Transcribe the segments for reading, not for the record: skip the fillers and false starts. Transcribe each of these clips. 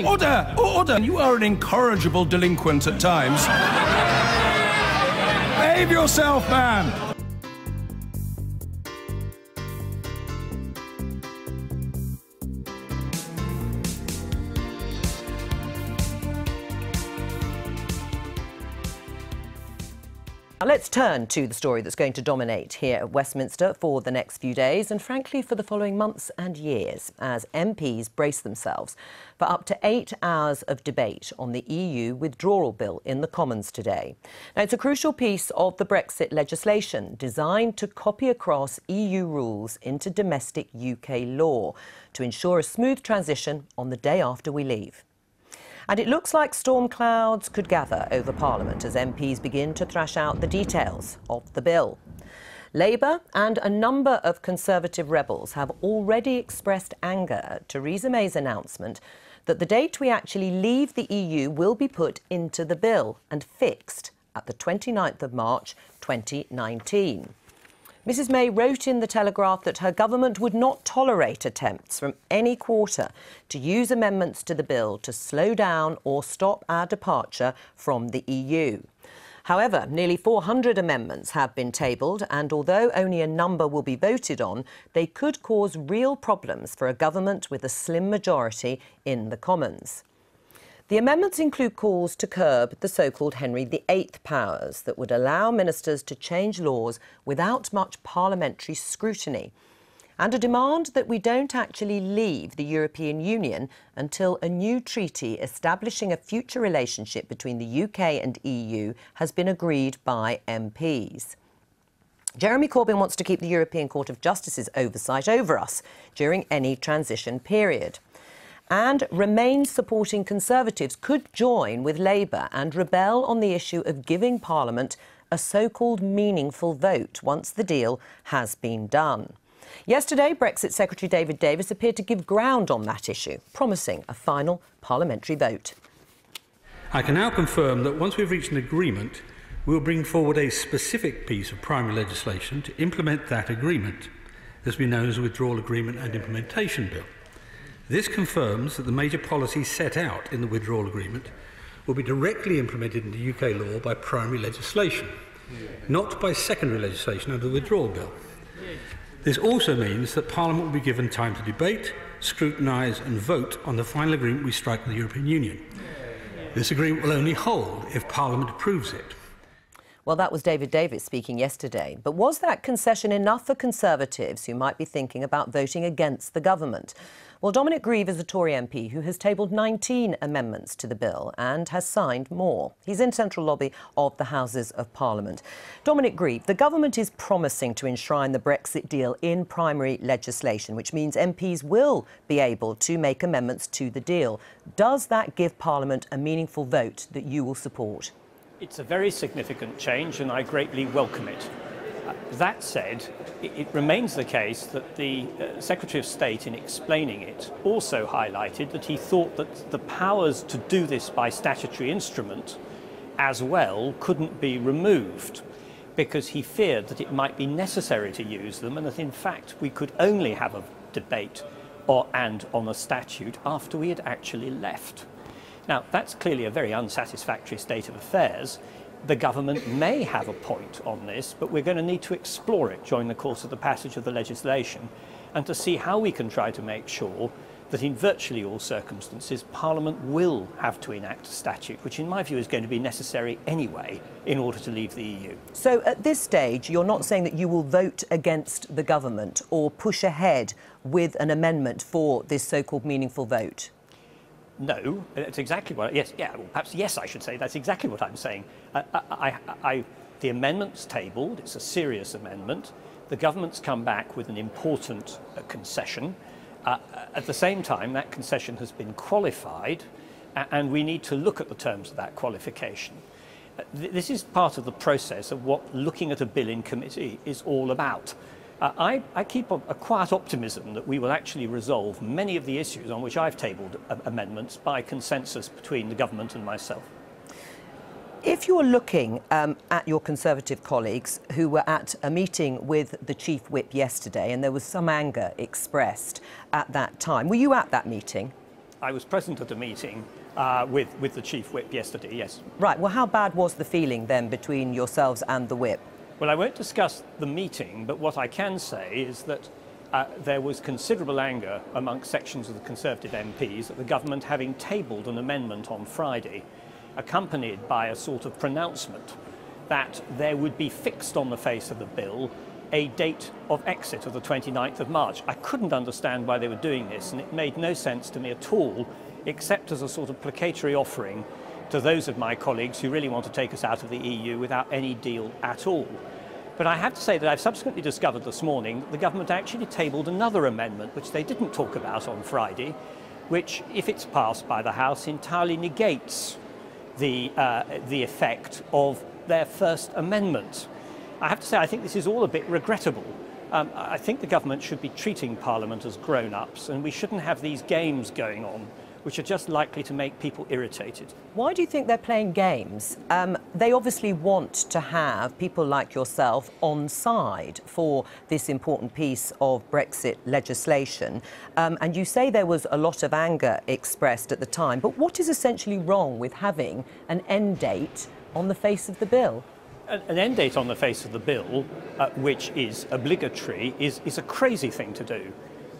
Order! Order! You are an incorrigible delinquent at times. Behave yourself, man! Now let's turn to the story that's going to dominate here at Westminster for the next few days and, frankly, for the following months and years, as MPs brace themselves for up to 8 hours of debate on the EU Withdrawal Bill in the Commons today. Now, it's a crucial piece of the Brexit legislation designed to copy across EU rules into domestic UK law to ensure a smooth transition on the day after we leave. And it looks like storm clouds could gather over Parliament as MPs begin to thrash out the details of the bill. Labour and a number of Conservative rebels have already expressed anger at Theresa May's announcement that the date we actually leave the EU will be put into the bill and fixed at the 29th of March 2019. Mrs May wrote in the Telegraph that her government would not tolerate attempts from any quarter to use amendments to the bill to slow down or stop our departure from the EU. However, nearly 400 amendments have been tabled, and although only a number will be voted on, they could cause real problems for a government with a slim majority in the Commons. The amendments include calls to curb the so-called Henry VIII powers that would allow ministers to change laws without much parliamentary scrutiny, and a demand that we don't actually leave the European Union until a new treaty establishing a future relationship between the UK and EU has been agreed by MPs. Jeremy Corbyn wants to keep the European Court of Justice's oversight over us during any transition period. And Remain supporting Conservatives could join with Labour and rebel on the issue of giving Parliament a so-called meaningful vote once the deal has been done. Yesterday, Brexit Secretary David Davis appeared to give ground on that issue, promising a final parliamentary vote. I can now confirm that once we've reached an agreement, we will bring forward a specific piece of primary legislation to implement that agreement. This will be known as the Withdrawal Agreement and Implementation Bill. This confirms that the major policies set out in the withdrawal agreement will be directly implemented into UK law by primary legislation, not by secondary legislation under the withdrawal bill. This also means that Parliament will be given time to debate, scrutinise and vote on the final agreement we strike with the European Union. This agreement will only hold if Parliament approves it. Well, that was David Davis speaking yesterday. But was that concession enough for Conservatives who might be thinking about voting against the government? Well, Dominic Grieve is a Tory MP who has tabled 19 amendments to the bill and has signed more. He's in central lobby of the Houses of Parliament. Dominic Grieve, the government is promising to enshrine the Brexit deal in primary legislation, which means MPs will be able to make amendments to the deal. Does that give Parliament a meaningful vote that you will support? It's a very significant change and I greatly welcome it. That said, it remains the case that the Secretary of State, in explaining it, also highlighted that he thought that the powers to do this by statutory instrument as well couldn't be removed because he feared that it might be necessary to use them and that in fact we could only have a debate and on a statute after we had actually left. Now, that's clearly a very unsatisfactory state of affairs. The government may have a point on this, but we're going to need to explore it during the course of the passage of the legislation and to see how we can try to make sure that in virtually all circumstances, Parliament will have to enact a statute, which in my view is going to be necessary anyway in order to leave the EU. So at this stage, you're not saying that you will vote against the government or push ahead with an amendment for this so-called meaningful vote? No, that's exactly what. Yes, yeah. Well, perhaps yes, I should say that's exactly what I'm saying. The amendment's tabled. It's a serious amendment. The government's come back with an important concession. At the same time, that concession has been qualified, and we need to look at the terms of that qualification. This is part of the process of what looking at a bill in committee is all about. I keep a quiet optimism that we will actually resolve many of the issues on which I've tabled amendments by consensus between the government and myself. If you're looking at your Conservative colleagues who were at a meeting with the Chief Whip yesterday and there was some anger expressed at that time, were you at that meeting? I was present at a meeting with the Chief Whip yesterday, yes. Right, well, how bad was the feeling then between yourselves and the Whip? Well, I won't discuss the meeting, but what I can say is that there was considerable anger amongst sections of the Conservative MPs at the government having tabled an amendment on Friday, accompanied by a sort of pronouncement that there would be fixed on the face of the bill a date of exit of the 29th of March. I couldn't understand why they were doing this, and it made no sense to me at all, except as a sort of placatory offering to those of my colleagues who really want to take us out of the EU without any deal at all. But I have to say that I've subsequently discovered this morning that the government actually tabled another amendment, which they didn't talk about on Friday, which, if it's passed by the House, entirely negates the effect of their first amendment. I have to say I think this is all a bit regrettable. I think the government should be treating Parliament as grown-ups, and we shouldn't have these games going on which are just likely to make people irritated. Why do you think they're playing games? They obviously want to have people like yourself on side for this important piece of Brexit legislation. And you say there was a lot of anger expressed at the time, but what is essentially wrong with having an end date on the face of the bill? An end date on the face of the bill, which is obligatory, is a crazy thing to do.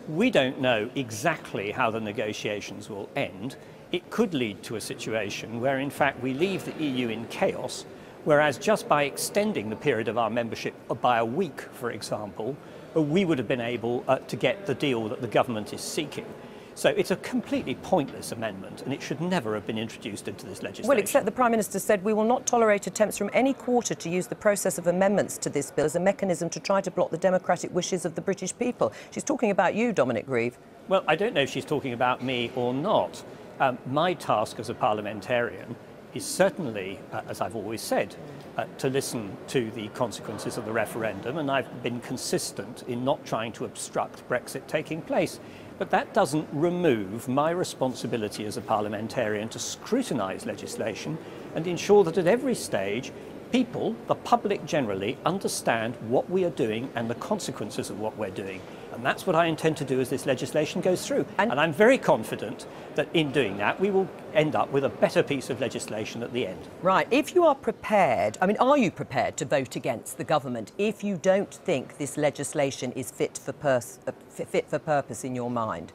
We don't know exactly how the negotiations will end. It could lead to a situation where, in fact, we leave the EU in chaos, whereas just by extending the period of our membership by a week, for example, we would have been able to get the deal that the government is seeking. So it's a completely pointless amendment, and it should never have been introduced into this legislation. Well, except the Prime Minister said we will not tolerate attempts from any quarter to use the process of amendments to this bill as a mechanism to try to block the democratic wishes of the British people. She's talking about you, Dominic Grieve. Well, I don't know if she's talking about me or not. My task as a parliamentarian is certainly, as I've always said, to listen to the consequences of the referendum, and I've been consistent in not trying to obstruct Brexit taking place. But that doesn't remove my responsibility as a parliamentarian to scrutinise legislation and ensure that at every stage people, the public generally, understand what we are doing and the consequences of what we're doing. And that's what I intend to do as this legislation goes through. And I'm very confident that in doing that, we will end up with a better piece of legislation at the end. Right. If you are prepared, I mean, are you prepared to vote against the government if you don't think this legislation is fit for purpose in your mind?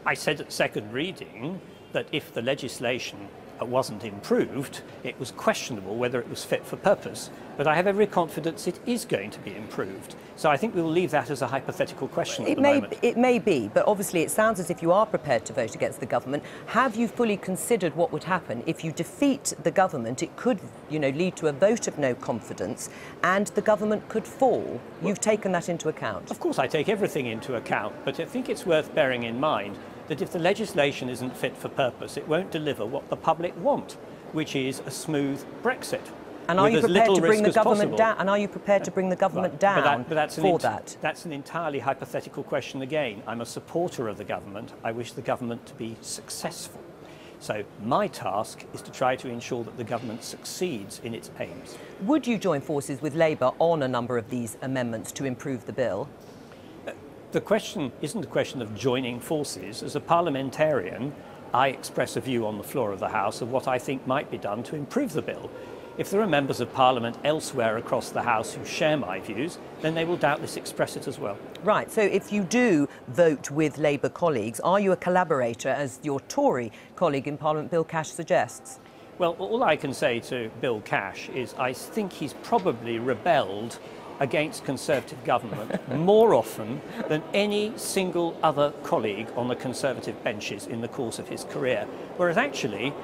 I said at second reading that if the legislation wasn't improved, it was questionable whether it was fit for purpose. But I have every confidence it is going to be improved. So I think we will leave that as a hypothetical question at the moment. It may be, but obviously it sounds as if you are prepared to vote against the government. Have you fully considered what would happen if you defeat the government? It could, lead to a vote of no confidence and the government could fall. You've taken that into account? Of course, I take everything into account, but I think it's worth bearing in mind that if the legislation isn't fit for purpose, it won't deliver what the public want, which is a smooth Brexit. And are you prepared to bring the government down? And are you prepared to bring the government down for that? That's an entirely hypothetical question again. I'm a supporter of the government. I wish the government to be successful. So my task is to try to ensure that the government succeeds in its aims. Would you join forces with Labour on a number of these amendments to improve the bill? The question isn't a question of joining forces. As a parliamentarian, I express a view on the floor of the House of what I think might be done to improve the bill. If there are members of Parliament elsewhere across the House who share my views, then they will doubtless express it as well. Right, so if you do vote with Labour colleagues, are you a collaborator, as your Tory colleague in Parliament, Bill Cash, suggests? Well, all I can say to Bill Cash is I think he's probably rebelled against Conservative government more often than any single other colleague on the Conservative benches in the course of his career. Whereas actually,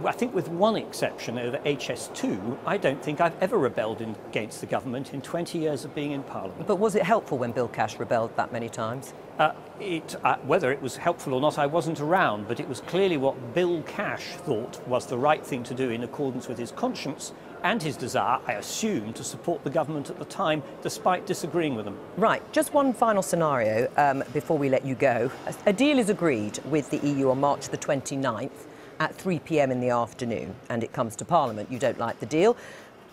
I think with one exception over HS2, I don't think I've ever rebelled against the government in 20 years of being in Parliament. But was it helpful when Bill Cash rebelled that many times? Whether it was helpful or not, I wasn't around, but it was clearly what Bill Cash thought was the right thing to do in accordance with his conscience and his desire, I assume, to support the government at the time, despite disagreeing with them. Right, just one final scenario before we let you go. A deal is agreed with the EU on March the 29th at 3 p.m. in the afternoon, and it comes to Parliament. You don't like the deal.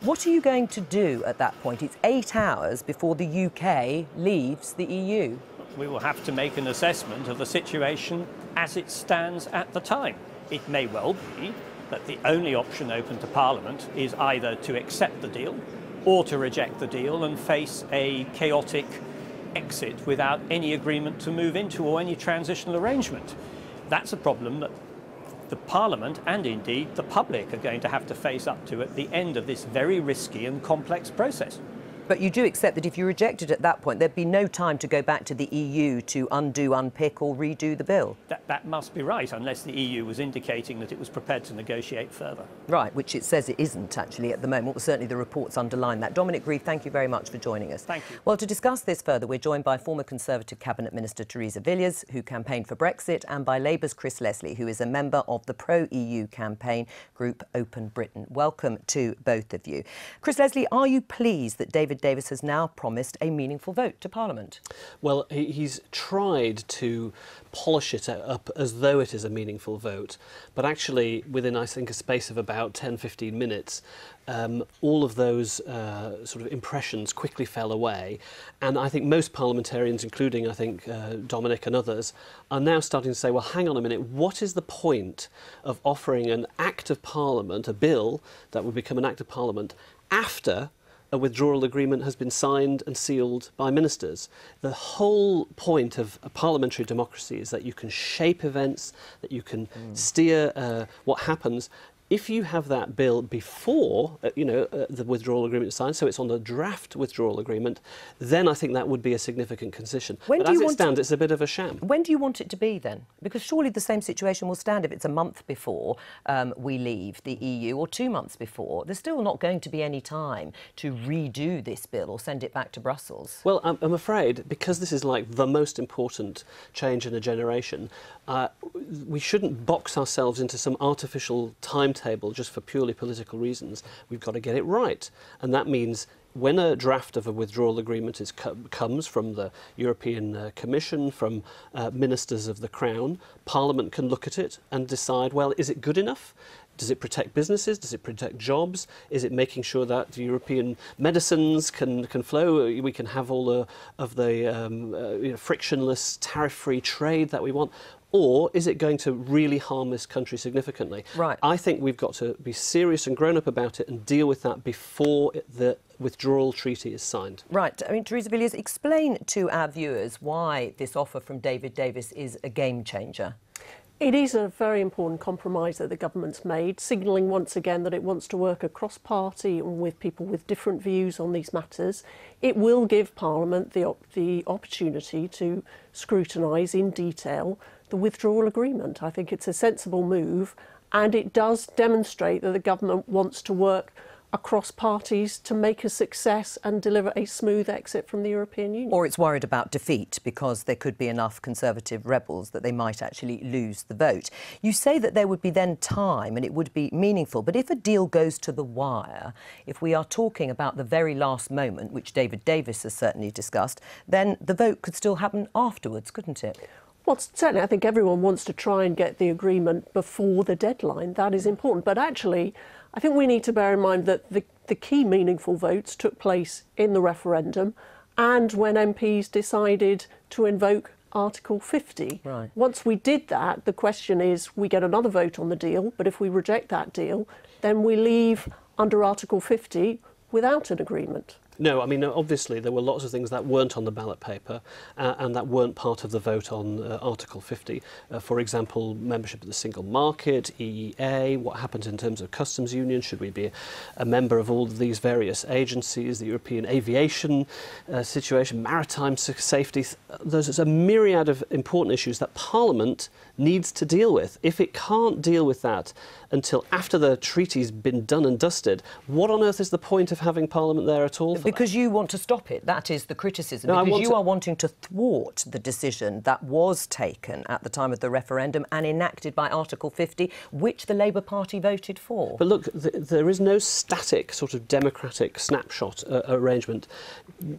What are you going to do at that point? It's 8 hours before the UK leaves the EU. We will have to make an assessment of the situation as it stands at the time. It may well be that the only option open to Parliament is either to accept the deal or to reject the deal and face a chaotic exit without any agreement to move into or any transitional arrangement. That's a problem that the Parliament and indeed the public are going to have to face up to at the end of this very risky and complex process. But you do accept that if you rejected at that point, there'd be no time to go back to the EU to undo, unpick or redo the bill? That must be right, unless the EU was indicating that it was prepared to negotiate further. Right, which it says it isn't actually at the moment. Well, certainly the reports underline that. Dominic Grieve, thank you very much for joining us. Thank you. Well, to discuss this further, we're joined by former Conservative Cabinet Minister Theresa Villiers, who campaigned for Brexit, and by Labour's Chris Leslie, who is a member of the pro-EU campaign group Open Britain. Welcome to both of you. Chris Leslie, are you pleased that David Davis has now promised a meaningful vote to Parliament? Well, he's tried to polish it up as though it is a meaningful vote, but actually within, I think, a space of about 10-15 minutes, all of those sort of impressions quickly fell away, and I think most parliamentarians, including I think Dominic and others, are now starting to say, well, hang on a minute, what is the point of offering an Act of Parliament, a bill that would become an Act of Parliament, after a withdrawal agreement has been signed and sealed by ministers? The whole point of a parliamentary democracy is that you can shape events, that you can steer what happens. If you have that bill before, the withdrawal agreement is signed, so it's on the draft withdrawal agreement, then I think that would be a significant concession. But as it stands, it's a bit of a sham. When do you want it to be then? Because surely the same situation will stand if it's a month before we leave the EU or 2 months before. There's still not going to be any time to redo this bill or send it back to Brussels. Well, I'm afraid, because this is like the most important change in a generation, we shouldn't box ourselves into some artificial timetable just for purely political reasons. We've got to get it right. And that means when a draft of a withdrawal agreement comes from the European Commission, from ministers of the Crown, Parliament can look at it and decide, well, is it good enough? Does it protect businesses? Does it protect jobs? Is it making sure that the European medicines can flow? We can have all of the frictionless, tariff-free trade that we want? Or is it going to really harm this country significantly? Right. I think we've got to be serious and grown up about it and deal with that before the withdrawal treaty is signed. Right. I mean, Theresa Villiers, explain to our viewers why this offer from David Davis is a game changer. It is a very important compromise that the government's made, signalling once again that it wants to work across party and with people with different views on these matters. It will give Parliament the opportunity to scrutinise in detail the withdrawal agreement. I think it's a sensible move, and it does demonstrate that the government wants to work across parties to make a success and deliver a smooth exit from the European Union. Or it's worried about defeat because there could be enough Conservative rebels that they might actually lose the vote. You say that there would be then time and it would be meaningful, but if a deal goes to the wire, if we are talking about the very last moment, which David Davis has certainly discussed, then the vote could still happen afterwards, couldn't it? Well, certainly I think everyone wants to try and get the agreement before the deadline. That is important. But actually, I think we need to bear in mind that the key meaningful votes took place in the referendum and when MPs decided to invoke Article 50. Right. Once we did that, the question is we get another vote on the deal, but if we reject that deal, then we leave under Article 50 without an agreement. No, I mean, obviously there were lots of things that weren't on the ballot paper and that weren't part of the vote on Article 50. For example, membership of the single market, EEA, what happens in terms of customs union, should we be a member of all of these various agencies, the European aviation situation, maritime safety. There's a myriad of important issues that Parliament needs to deal with. If it can't deal with that until after the treaty's been done and dusted, what on earth is the point of having Parliament there at all? Because you want to stop it. That is the criticism. No, because you are wanting to thwart the decision that was taken at the time of the referendum and enacted by Article 50, which the Labour Party voted for. But look, there is no static sort of democratic snapshot arrangement.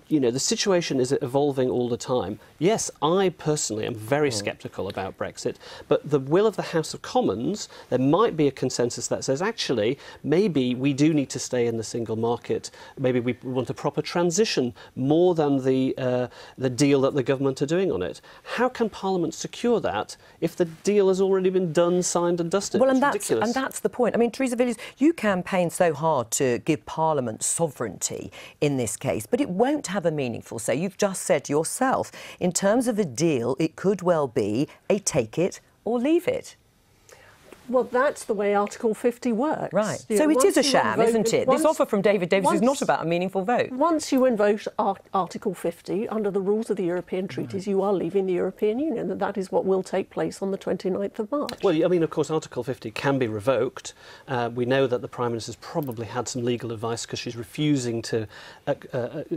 You know, the situation is evolving all the time. Yes, I personally am very sceptical about Brexit, but the will of the House of Commons, there might be a consensus that says, actually, maybe we do need to stay in the single market. Maybe we want to proper transition more than the deal that the government are doing on it. How can Parliament secure that if the deal has already been done, signed and dusted? Well, it's and ridiculous. that's the point. I mean, Theresa Villiers, you campaign so hard to give Parliament sovereignty in this case, but it won't have a meaningful say. You've just said yourself, in terms of a deal, it could well be a take it or leave it. Well, that's the way Article 50 works. Right. You So know, it is a once you sham, invoke- isn't it? once- This offer from David Davis is not about a meaningful vote. Once you invoke Article 50, under the rules of the European treaties, you are leaving the European Union, and that is what will take place on the 29th of March. Well, I mean, of course, Article 50 can be revoked. We know that the Prime Minister's probably had some legal advice because she's refusing to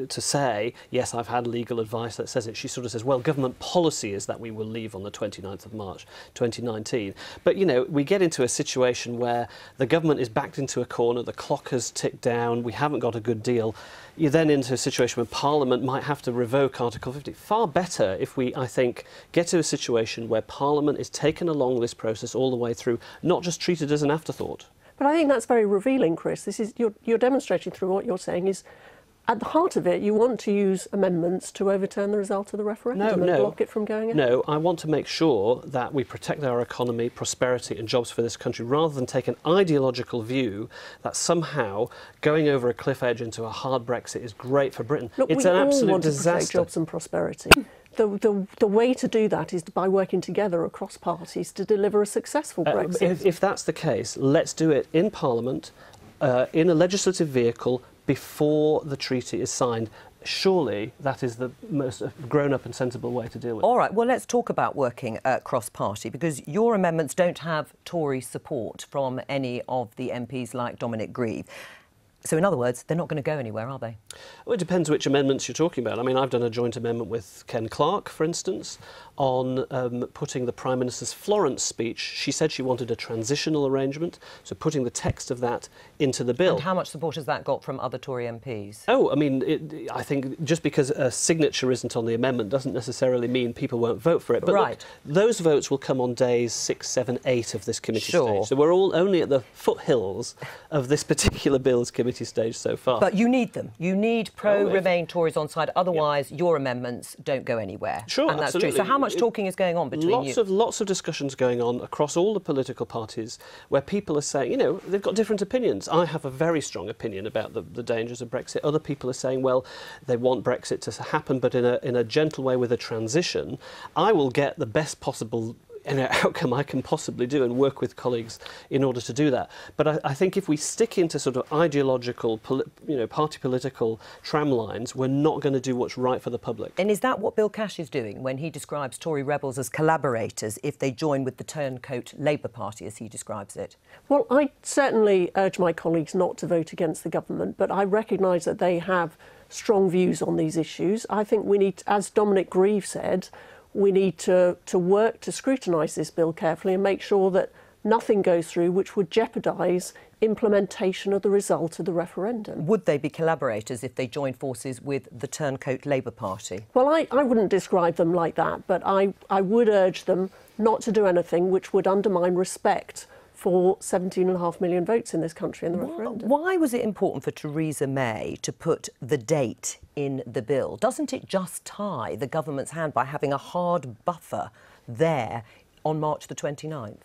say, yes, I've had legal advice that says it. She sort of says, well, government policy is that we will leave on the 29th of March 2019. But, you know, we get into a situation where the government is backed into a corner, the clock has ticked down, we haven't got a good deal. You're then into a situation where Parliament might have to revoke Article 50. Far better if we, I think, get to a situation where Parliament is taken along this process all the way through, not just treated as an afterthought. But I think that's very revealing, Chris. This is you're demonstrating through what you're saying is, at the heart of it, you want to use amendments to overturn the result of the referendum and block it from going ahead. No, I want to make sure that we protect our economy, prosperity and jobs for this country, rather than take an ideological view that somehow going over a cliff edge into a hard Brexit is great for Britain. Look, it's we an all absolute want to protect disaster. jobs and prosperity. The way to do that is by working together across parties to deliver a successful Brexit. If that's the case, let's do it in Parliament, in a legislative vehicle, before the treaty is signed. Surely that is the most grown-up and sensible way to deal with it. All right, well, let's talk about working cross-party, because your amendments don't have Tory support from any of the MPs like Dominic Grieve. So, in other words, they're not going to go anywhere, are they? Well, it depends which amendments you're talking about. I mean, I've done a joint amendment with Ken Clarke, for instance, on putting the Prime Minister's Florence speech. She said she wanted a transitional arrangement, so putting the text of that into the bill. And how much support has that got from other Tory MPs? Oh, I mean, I think just because a signature isn't on the amendment doesn't necessarily mean people won't vote for it. But right. Look, those votes will come on days 6, 7, 8 of this committee Sure. stage. So we're all only at the foothills of this particular bill's committee stage so far. But you need them. You need pro-Remain Tories on side. Otherwise, your amendments don't go anywhere. Sure, and that's absolutely. true. So how much talking is going on between you? Lots of discussions going on across all the political parties where people are saying, you know, they've got different opinions. I have a very strong opinion about the dangers of Brexit. Other people are saying, well, they want Brexit to happen, but in a gentle way with a transition. I will get the best possible outcome I can possibly do and work with colleagues in order to do that. But I think if we stick into sort of ideological, party political tram lines, we're not going to do what's right for the public. And is that what Bill Cash is doing when he describes Tory rebels as collaborators if they join with the turncoat Labour Party, as he describes it? Well, I certainly urge my colleagues not to vote against the government, but I recognise that they have strong views on these issues. I think we need, as Dominic Grieve said, we need to work to scrutinise this bill carefully and make sure that nothing goes through which would jeopardise implementation of the result of the referendum. Would they be collaborators if they joined forces with the turncoat Labour Party? Well, I wouldn't describe them like that, but I would urge them not to do anything which would undermine respect for 17.5 million votes in this country in the referendum. Why was it important for Theresa May to put the date in the bill? Doesn't it just tie the government's hand by having a hard buffer there on March the 29th?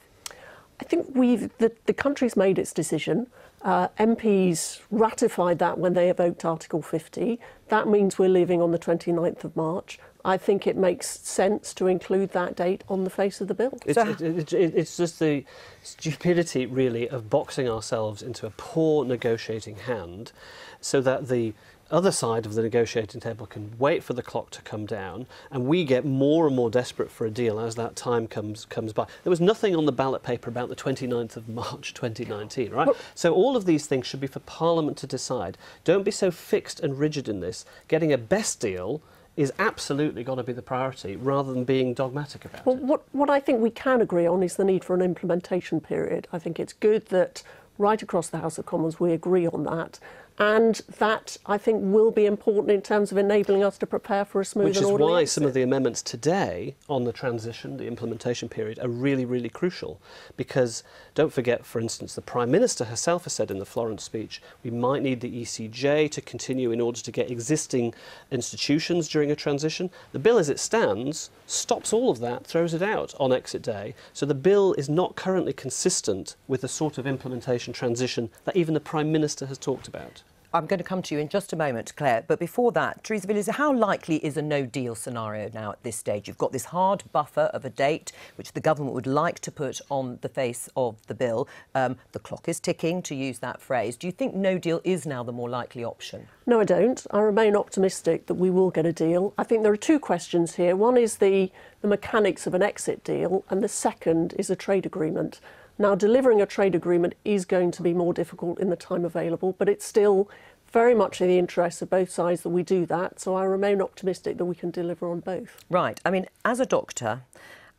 I think the country's made its decision. MPs ratified that when they evoked Article 50. That means we're leaving on the 29th of March. I think it makes sense to include that date on the face of the bill. It's just the stupidity, really, of boxing ourselves into a poor negotiating hand so that the other side of the negotiating table can wait for the clock to come down and we get more and more desperate for a deal as that time comes by. There was nothing on the ballot paper about the 29th of March 2019, right? So all of these things should be for Parliament to decide. Don't be so fixed and rigid in this. Getting a best deal is absolutely got to be the priority rather than being dogmatic about it. Well, what I think we can agree on is the need for an implementation period. I think it's good that right across the House of Commons we agree on that. And that, I think, will be important in terms of enabling us to prepare for a smooth and orderly exit. Which is why some of the amendments today on the transition, the implementation period, are really, really crucial. Because don't forget, for instance, the Prime Minister herself has said in the Florence speech, we might need the ECJ to continue in order to get existing institutions during a transition. The bill as it stands stops all of that, throws it out on exit day. So the bill is not currently consistent with the sort of implementation transition that even the Prime Minister has talked about. I'm going to come to you in just a moment, Claire, but before that, Theresa Villiers, how likely is a no-deal scenario now at this stage? You've got this hard buffer of a date, which the government would like to put on the face of the bill. The clock is ticking, to use that phrase. Do you think no deal is now the more likely option? No, I don't. I remain optimistic that we will get a deal. I think there are two questions here. One is the mechanics of an exit deal, and the second is a trade agreement. Now, delivering a trade agreement is going to be more difficult in the time available, but it's still very much in the interest of both sides that we do that. So I remain optimistic that we can deliver on both. Right. I mean, as a doctor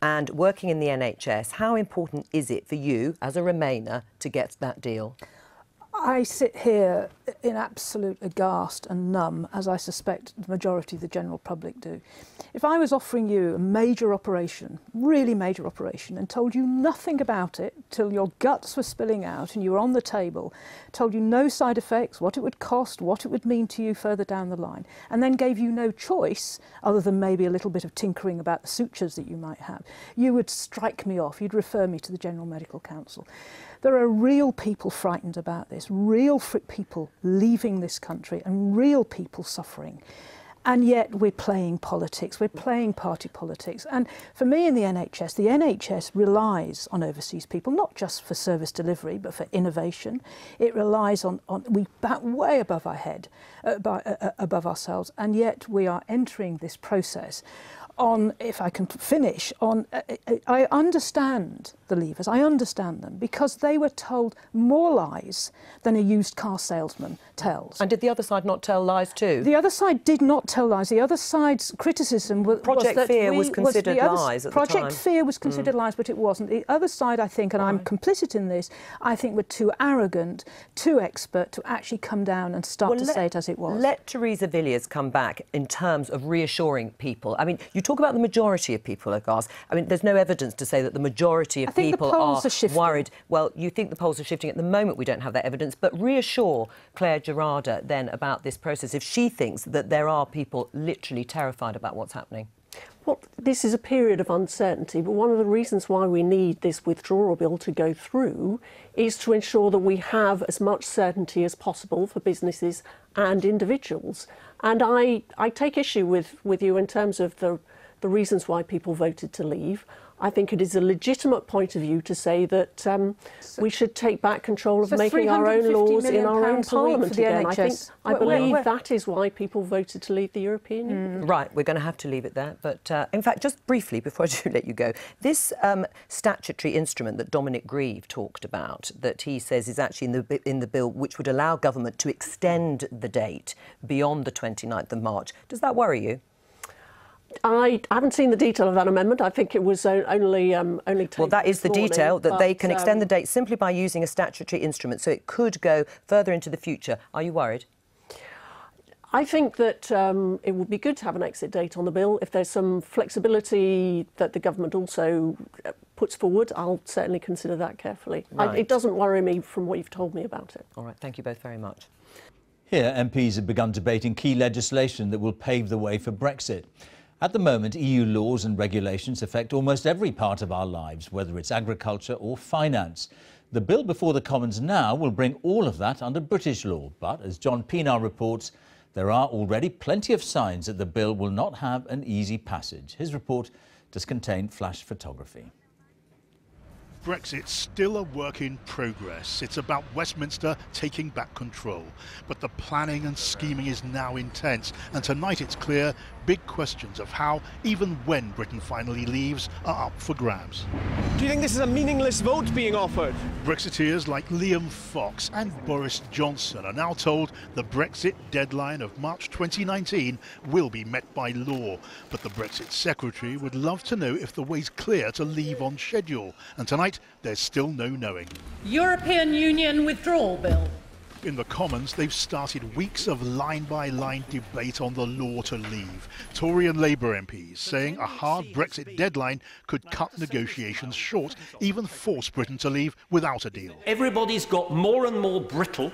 and working in the NHS, how important is it for you, as a Remainer, to get that deal? I sit here in absolute aghast and numb, as I suspect the majority of the general public do. If I was offering you a major operation, really major operation, and told you nothing about it till your guts were spilling out and you were on the table, told you no side effects, what it would cost, what it would mean to you further down the line, and then gave you no choice other than maybe a little bit of tinkering about the sutures that you might have, you would strike me off, you'd refer me to the General Medical Council. There are real people frightened about this, real people leaving this country and real people suffering. And yet we're playing politics, we're playing party politics. And for me in the NHS relies on overseas people, not just for service delivery, but for innovation. It relies on we bat way above our head, above ourselves, and yet we are entering this process on, if I can finish, on, I understand the leavers, I understand them, because they were told more lies than a used car salesman tells. And did the other side not tell lies too? The other side did not tell lies. The other side's criticism was Project that Fear was considered lies at the time. Project Fear was considered lies, but it wasn't. The other side, I think, and I'm complicit in this, I think were too arrogant, too expert to actually come down and start to say it as it was. Let Theresa Villiers come back in terms of reassuring people. I mean, you talk about the majority of people are aghast. I mean, there's no evidence to say that the majority of people are worried. Well, you think the polls are shifting. At the moment, we don't have that evidence. But reassure Claire Gerarda then about this process if she thinks that there are people literally terrified about what's happening. Well, this is a period of uncertainty, but one of the reasons why we need this withdrawal bill to go through is to ensure that we have as much certainty as possible for businesses and individuals. And I take issue with you in terms of the reasons why people voted to leave. I think it is a legitimate point of view to say that we should take back control of making our own laws in our own parliament again. I believe that is why people voted to leave the European Union. Right, we're going to have to leave it there. But in fact, just briefly, before I do let you go, this statutory instrument that Dominic Grieve talked about, that he says is actually in the bill, which would allow government to extend the date beyond the 29th of March, does that worry you? I haven't seen the detail of that amendment. I think it was only well, that is the detail, that they can extend the date simply by using a statutory instrument, so it could go further into the future. Are you worried? I think that it would be good to have an exit date on the bill. If there's some flexibility that the government also puts forward, I'll certainly consider that carefully. Right. It doesn't worry me from what you've told me about it. All right, thank you both very much. Here, MPs have begun debating key legislation that will pave the way for Brexit. At the moment, EU laws and regulations affect almost every part of our lives, whether it's agriculture or finance. The bill before the Commons now will bring all of that under British law. But, as John Pienaar reports, there are already plenty of signs that the bill will not have an easy passage. His report does contain flash photography. Brexit's still a work in progress. It's about Westminster taking back control. But the planning and scheming is now intense. And tonight it's clear big questions of how, even when Britain finally leaves, are up for grabs. Do you think this is a meaningless vote being offered? Brexiteers like Liam Fox and Boris Johnson are now told the Brexit deadline of March 2019 will be met by law. But the Brexit Secretary would love to know if the way's clear to leave on schedule. And tonight, there's still no knowing. European Union Withdrawal Bill. In the Commons, they've started weeks of line-by-line debate on the law to leave. Tory and Labour MPs saying a hard Brexit deadline could cut negotiations short, even force Britain to leave without a deal. Everybody's got more and more brittle,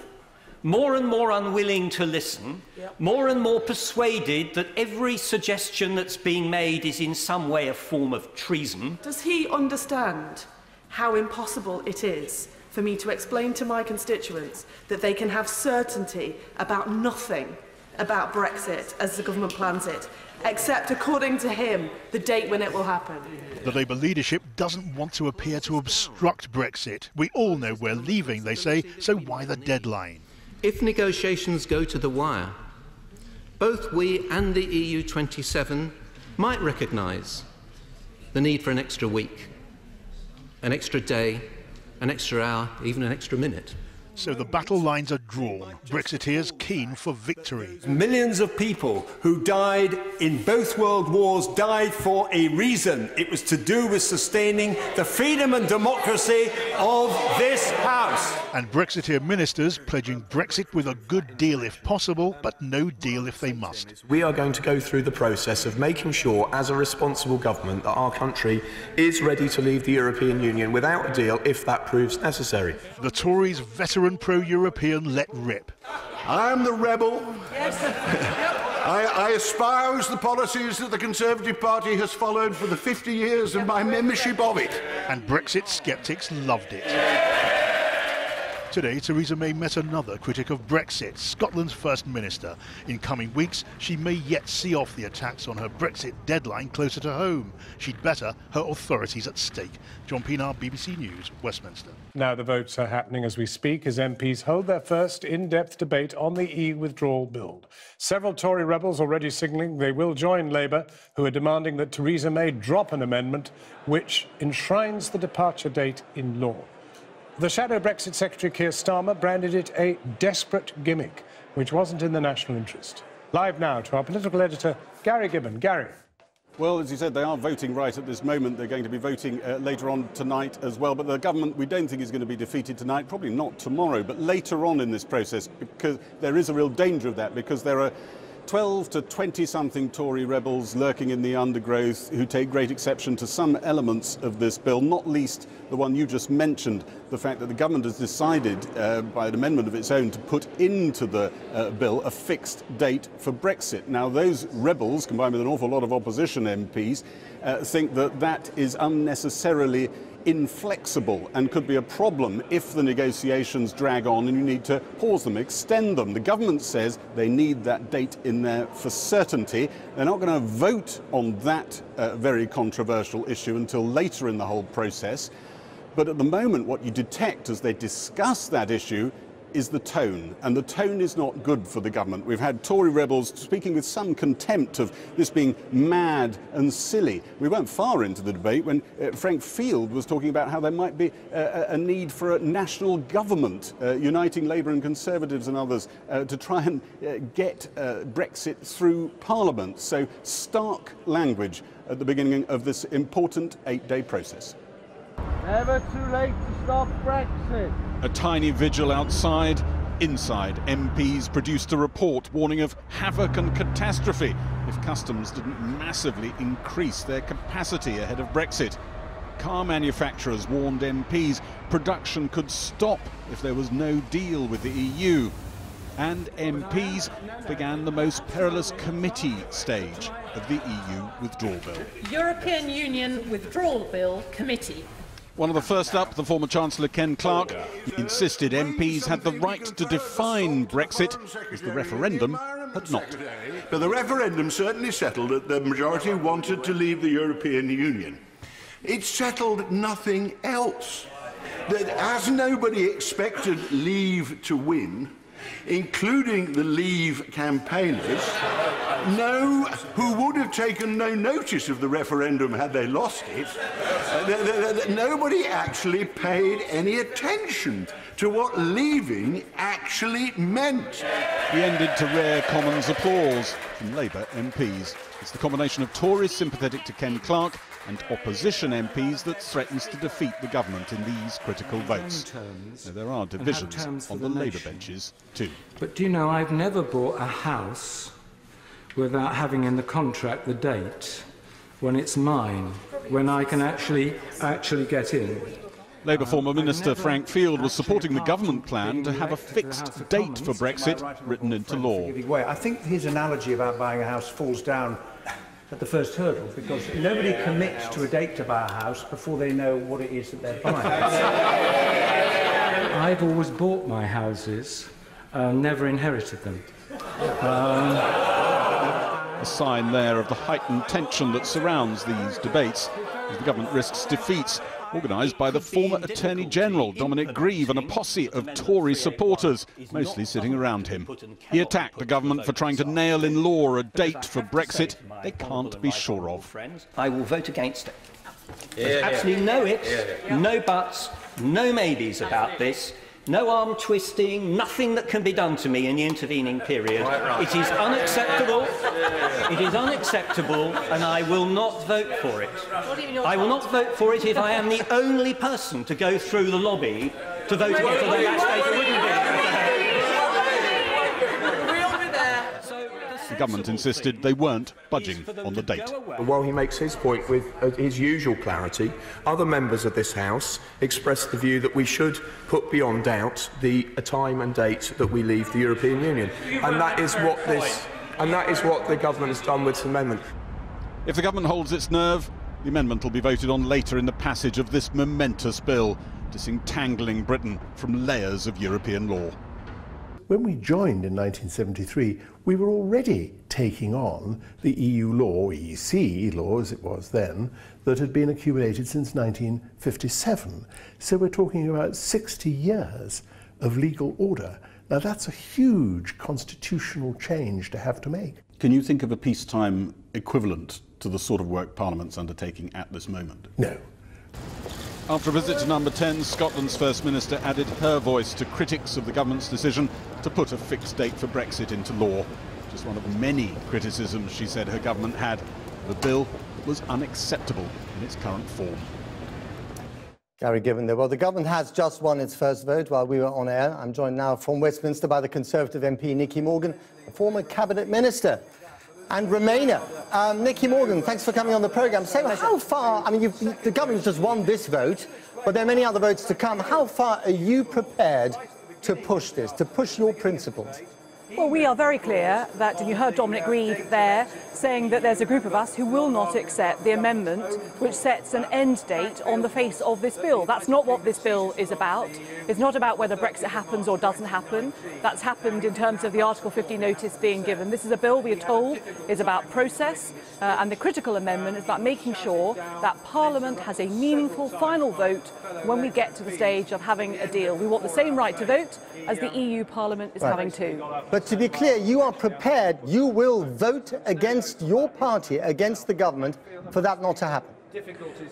more and more unwilling to listen, more and more persuaded that every suggestion that's being made is in some way a form of treason. Does he understand how impossible it is for me to explain to my constituents that they can have certainty about nothing about Brexit as the government plans it, except, according to him, the date when it will happen? The Labour leadership doesn't want to appear to obstruct Brexit. We all know we're leaving, they say, so why the deadline? If negotiations go to the wire, both we and the EU 27 might recognise the need for an extra week, an extra day, an extra hour, even an extra minute. So the battle lines are drawn. Brexiteers keen for victory. Millions of people who died in both world wars died for a reason. It was to do with sustaining the freedom and democracy of this House. And Brexiteer ministers pledging Brexit with a good deal if possible, but no deal if they must. We are going to go through the process of making sure, as a responsible government, that our country is ready to leave the European Union without a deal if that proves necessary. The Tories' veteran pro-European let rip. I'm the rebel. Yes. I espouse the policies that the Conservative Party has followed for the 50 years of my membership of it. And Brexit sceptics loved it. Today, Theresa May met another critic of Brexit, Scotland's First Minister. In coming weeks, she may yet see off the attacks on her Brexit deadline closer to home. She'd better her authorities at stake. John Pienaar, BBC News, Westminster. Now the votes are happening as we speak, as MPs hold their first in-depth debate on the EU Withdrawal Bill. Several Tory rebels already signalling they will join Labour, who are demanding that Theresa May drop an amendment which enshrines the departure date in law. The shadow Brexit Secretary Keir Starmer branded it a desperate gimmick, which wasn't in the national interest. Live now to our political editor, Gary Gibbon. Gary. Well, as you said, they are voting right at this moment. They're going to be voting later on tonight as well. But the government, we don't think, is going to be defeated tonight, probably not tomorrow, but later on in this process, because there is a real danger of that, because there are 12 to 20-something Tory rebels lurking in the undergrowth who take great exception to some elements of this bill, not least the one you just mentioned, the fact that the government has decided, by an amendment of its own, to put into the bill a fixed date for Brexit. Now, those rebels, combined with an awful lot of opposition MPs, think that that is unnecessarily inflexible and could be a problem if the negotiations drag on and you need to pause them, extend them. The government says they need that date in there for certainty. They're not going to vote on that very controversial issue until later in the whole process. But at the moment, what you detect as they discuss that issue is the tone, and the tone is not good for the government. We've had Tory rebels speaking with some contempt of this being mad and silly. We weren't far into the debate when Frank Field was talking about how there might be a need for a national government, uniting Labour and Conservatives and others, to try and get Brexit through Parliament. So stark language at the beginning of this important 8-day process. Never too late to stop Brexit. A tiny vigil outside. Inside, MPs produced a report warning of havoc and catastrophe if customs didn't massively increase their capacity ahead of Brexit. Car manufacturers warned MPs production could stop if there was no deal with the EU. And MPs began the most perilous committee stage of the EU Withdrawal Bill. European Union Withdrawal Bill Committee. One of the first up, the former Chancellor Ken Clarke, insisted MPs had the right to define Brexit, as the referendum had not. But the referendum certainly settled that the majority wanted to leave the European Union. It settled nothing else. That as nobody expected Leave to win, including the Leave campaigners, who would have taken no notice of the referendum had they lost it, nobody actually paid any attention to what leaving actually meant. He ended to rare Commons applause from Labour MPs. It's the combination of Tories sympathetic to Ken Clarke and opposition MPs that threatens to defeat the government in these critical votes. Now, there are divisions on the Labour benches too. But do you know, I've never bought a house without having in the contract the date when it's mine, when I can actually get in. Labour former Minister Frank Field was supporting the government plan to have a fixed date for Brexit written into law. I think his analogy about buying a house falls down at the first hurdle, because nobody commits to a date to buy a house before they know what it is that they're buying. I've always bought my houses, never inherited them. A sign there of the heightened tension that surrounds these debates as the government risks defeats, organised by the former Attorney General, Dominic Grieve, and a posse of Tory supporters, mostly sitting around him. He attacked the government for trying to nail in law a date for Brexit they can't be sure of. I will vote against it. There's absolutely no ifs, no buts, no maybes about this. No arm twisting, nothing that can be done to me in the intervening period. It is unacceptable. It is unacceptable, and I will not vote for it. I will not vote for it if I am the only person to go through the lobby to vote against it. That state wouldn't be. The government insisted they weren't budging on the date. While he makes his point with his usual clarity, other members of this House expressed the view that we should put beyond doubt the time and date that we leave the European Union. And that is what the government has done with this amendment. If the government holds its nerve, the amendment will be voted on later in the passage of this momentous bill, disentangling Britain from layers of European law. When we joined in 1973, we were already taking on the EU law, EC law as it was then, that had been accumulated since 1957. So we're talking about 60 years of legal order. Now that's a huge constitutional change to have to make. Can you think of a peacetime equivalent to the sort of work Parliament's undertaking at this moment? No. After a visit to number 10, Scotland's First Minister added her voice to critics of the government's decision to put a fixed date for Brexit into law. Just one of many criticisms she said her government had. The bill was unacceptable in its current form. Gary Gibbon there. Well, the government has just won its first vote while we were on air. I'm joined now from Westminster by the Conservative MP Nicky Morgan, a former Cabinet Minister, and Remainer. Nicky Morgan, thanks for coming on the programme. So how far, I mean, the government just won this vote, but there are many other votes to come. How far are you prepared to push this, to push your principles? Well, we are very clear that, and you heard Dominic Grieve there saying that there's a group of us who will not accept the amendment which sets an end date on the face of this bill. That's not what this bill is about. It's not about whether Brexit happens or doesn't happen. That's happened in terms of the Article 50 notice being given. This is a bill, we are told, is about process, and the critical amendment is about making sure that Parliament has a meaningful final vote when we get to the stage of having a deal. We want the same right to vote as the EU Parliament is having too. But to be clear, you are prepared, you will vote against your party, against the government, for that not to happen?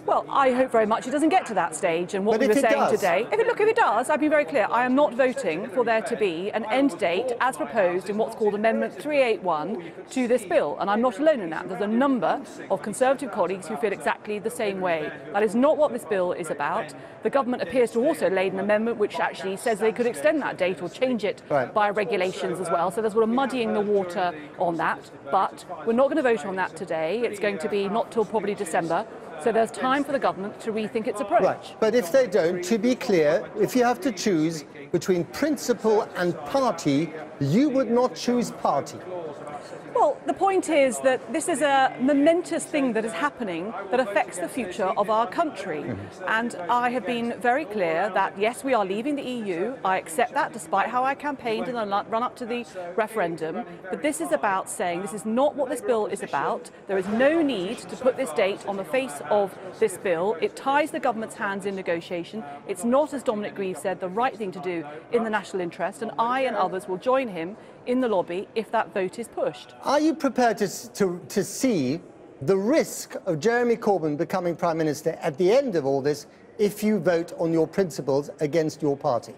Well, I hope very much it doesn't get to that stage, and what we were saying today. If it does, I've been very clear. I am not voting for there to be an end date as proposed in what's called Amendment 381 to this bill, and I'm not alone in that. There's a number of Conservative colleagues who feel exactly the same way. That is not what this bill is about. The government appears to also laid an amendment which actually says they could extend that date or change it by regulations as well. So there's sort of muddying the water on that. But we're not going to vote on that today. It's going to be not till probably December. So there's time for the government to rethink its approach. Right. But if they don't, to be clear, if you have to choose between principle and party, you would not choose party. Well, the point is that this is a momentous thing that is happening that affects the future of our country. And I have been very clear that, yes, we are leaving the EU. I accept that, despite how I campaigned in the run up to the referendum. But this is about saying this is not what this bill is about. There is no need to put this date on the face of this bill. It ties the government's hands in negotiation. It's not, as Dominic Grieve said, the right thing to do in the national interest. And I and others will join him in the lobby if that vote is pushed. Are you prepared to see the risk of Jeremy Corbyn becoming Prime Minister at the end of all this if you vote on your principles against your party?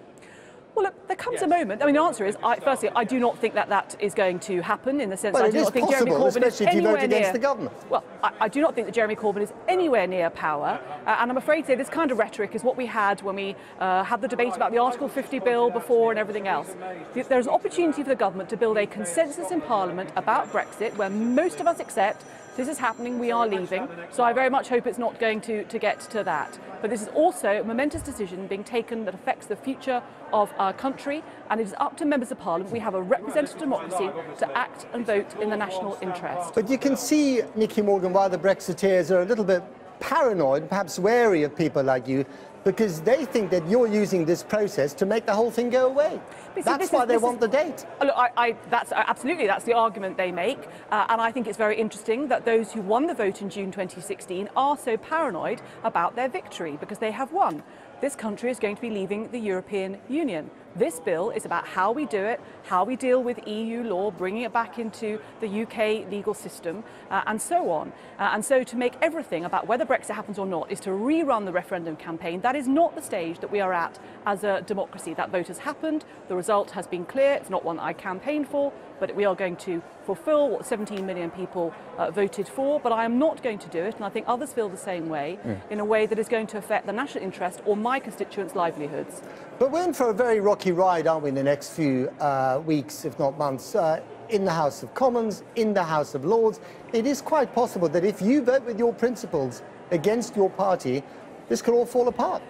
Well, look, there comes a moment. I mean, the answer is, firstly, I do not think that that is going to happen in the sense well, I do not think Jeremy Corbyn is anywhere near. The government. Well, I do not think that Jeremy Corbyn is anywhere near power, and I'm afraid to say this kind of rhetoric is what we had when we had the debate about the Article 50 bill before and everything else. There's an opportunity for the government to build a consensus in Parliament about Brexit, where most of us accept this is happening, we are leaving, so I very much hope it's not going to get to that. But this is also a momentous decision being taken that affects the future of our country, and it is up to members of Parliament. We have a representative democracy to act and vote in the national interest. But you can see, Nicky Morgan, why the Brexiteers are a little bit paranoid, perhaps wary of people like you, because they think that you're using this process to make the whole thing go away. That's why they want the date. Look, that's absolutely, that's the argument they make, and I think it's very interesting that those who won the vote in June 2016 are so paranoid about their victory, because they have won. This country is going to be leaving the European Union. This bill is about how we do it, how we deal with EU law, bringing it back into the UK legal system, and so on. And so to make everything about whether Brexit happens or not is to rerun the referendum campaign. That is not the stage that we are at as a democracy. That vote has happened, the result has been clear, it's not one that I campaigned for, but we are going to fulfil what 17 million people voted for, but I am not going to do it, and I think others feel the same way, in a way that is going to affect the national interest or my constituents' livelihoods. But we're in for a very rocky ride, aren't we, in the next few weeks, if not months, in the House of Commons, in the House of Lords. It is quite possible that if you vote with your principles against your party, this could all fall apart.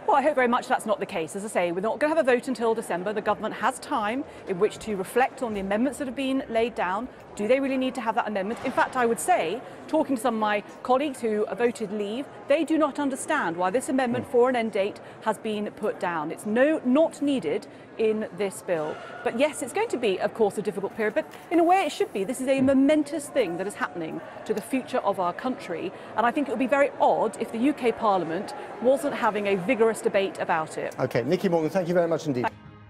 Well, I hope very much that's not the case. As I say, we're not going to have a vote until December. The government has time in which to reflect on the amendments that have been laid down. Do they really need to have that amendment? In fact, I would say, talking to some of my colleagues who voted leave, they do not understand why this amendment for an end date has been put down. It's not needed in this bill. But yes, it's going to be, of course, a difficult period, but in a way it should be. This is a momentous thing that is happening to the future of our country, and I think it would be very odd if the UK Parliament wasn't having a vigorous debate about it. OK, Nicky Morgan, thank you very much indeed.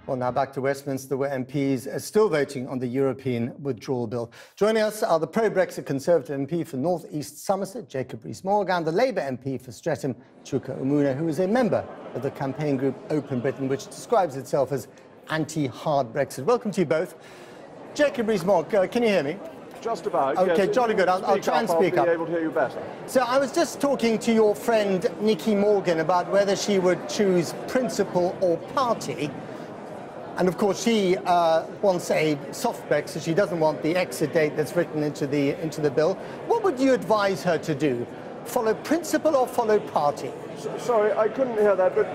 Well, now back to Westminster, where MPs are still voting on the European Withdrawal Bill. Joining us are the pro-Brexit Conservative MP for North East Somerset, Jacob Rees-Mogg, and the Labour MP for Streatham, Chuka Umunna, who is a member of the campaign group Open Britain, which describes itself as anti-hard Brexit. Welcome to you both. Jacob Rees-Mogg, can you hear me? Just about. OK, yes. jolly good. I'll try and speak up. I'll be able to hear you better. So I was just talking to your friend Nicky Morgan about whether she would choose principle or party. And of course, she wants a soft Brexit. She doesn't want the exit date that's written into the bill. What would you advise her to do? Follow principle or follow party? Sorry, I couldn't hear that, but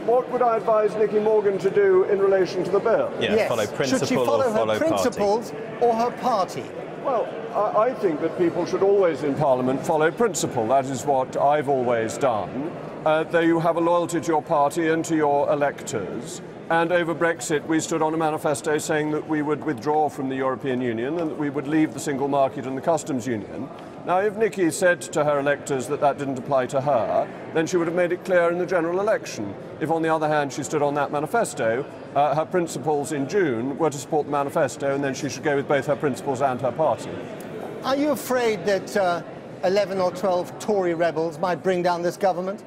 what would I advise Nicky Morgan to do in relation to the bill? Yes. Follow principle. Should she follow or her principles or her party? Well, I think that people should always in Parliament follow principle. That is what I've always done. Though you have a loyalty to your party and to your electors. And over Brexit, we stood on a manifesto saying that we would withdraw from the European Union and that we would leave the single market and the customs union. Now, if Nicky said to her electors that that didn't apply to her, then she would have made it clear in the general election. If, on the other hand, she stood on that manifesto, her principles in June were to support the manifesto, and then she should go with both her principles and her party. Are you afraid that 11 or 12 Tory rebels might bring down this government?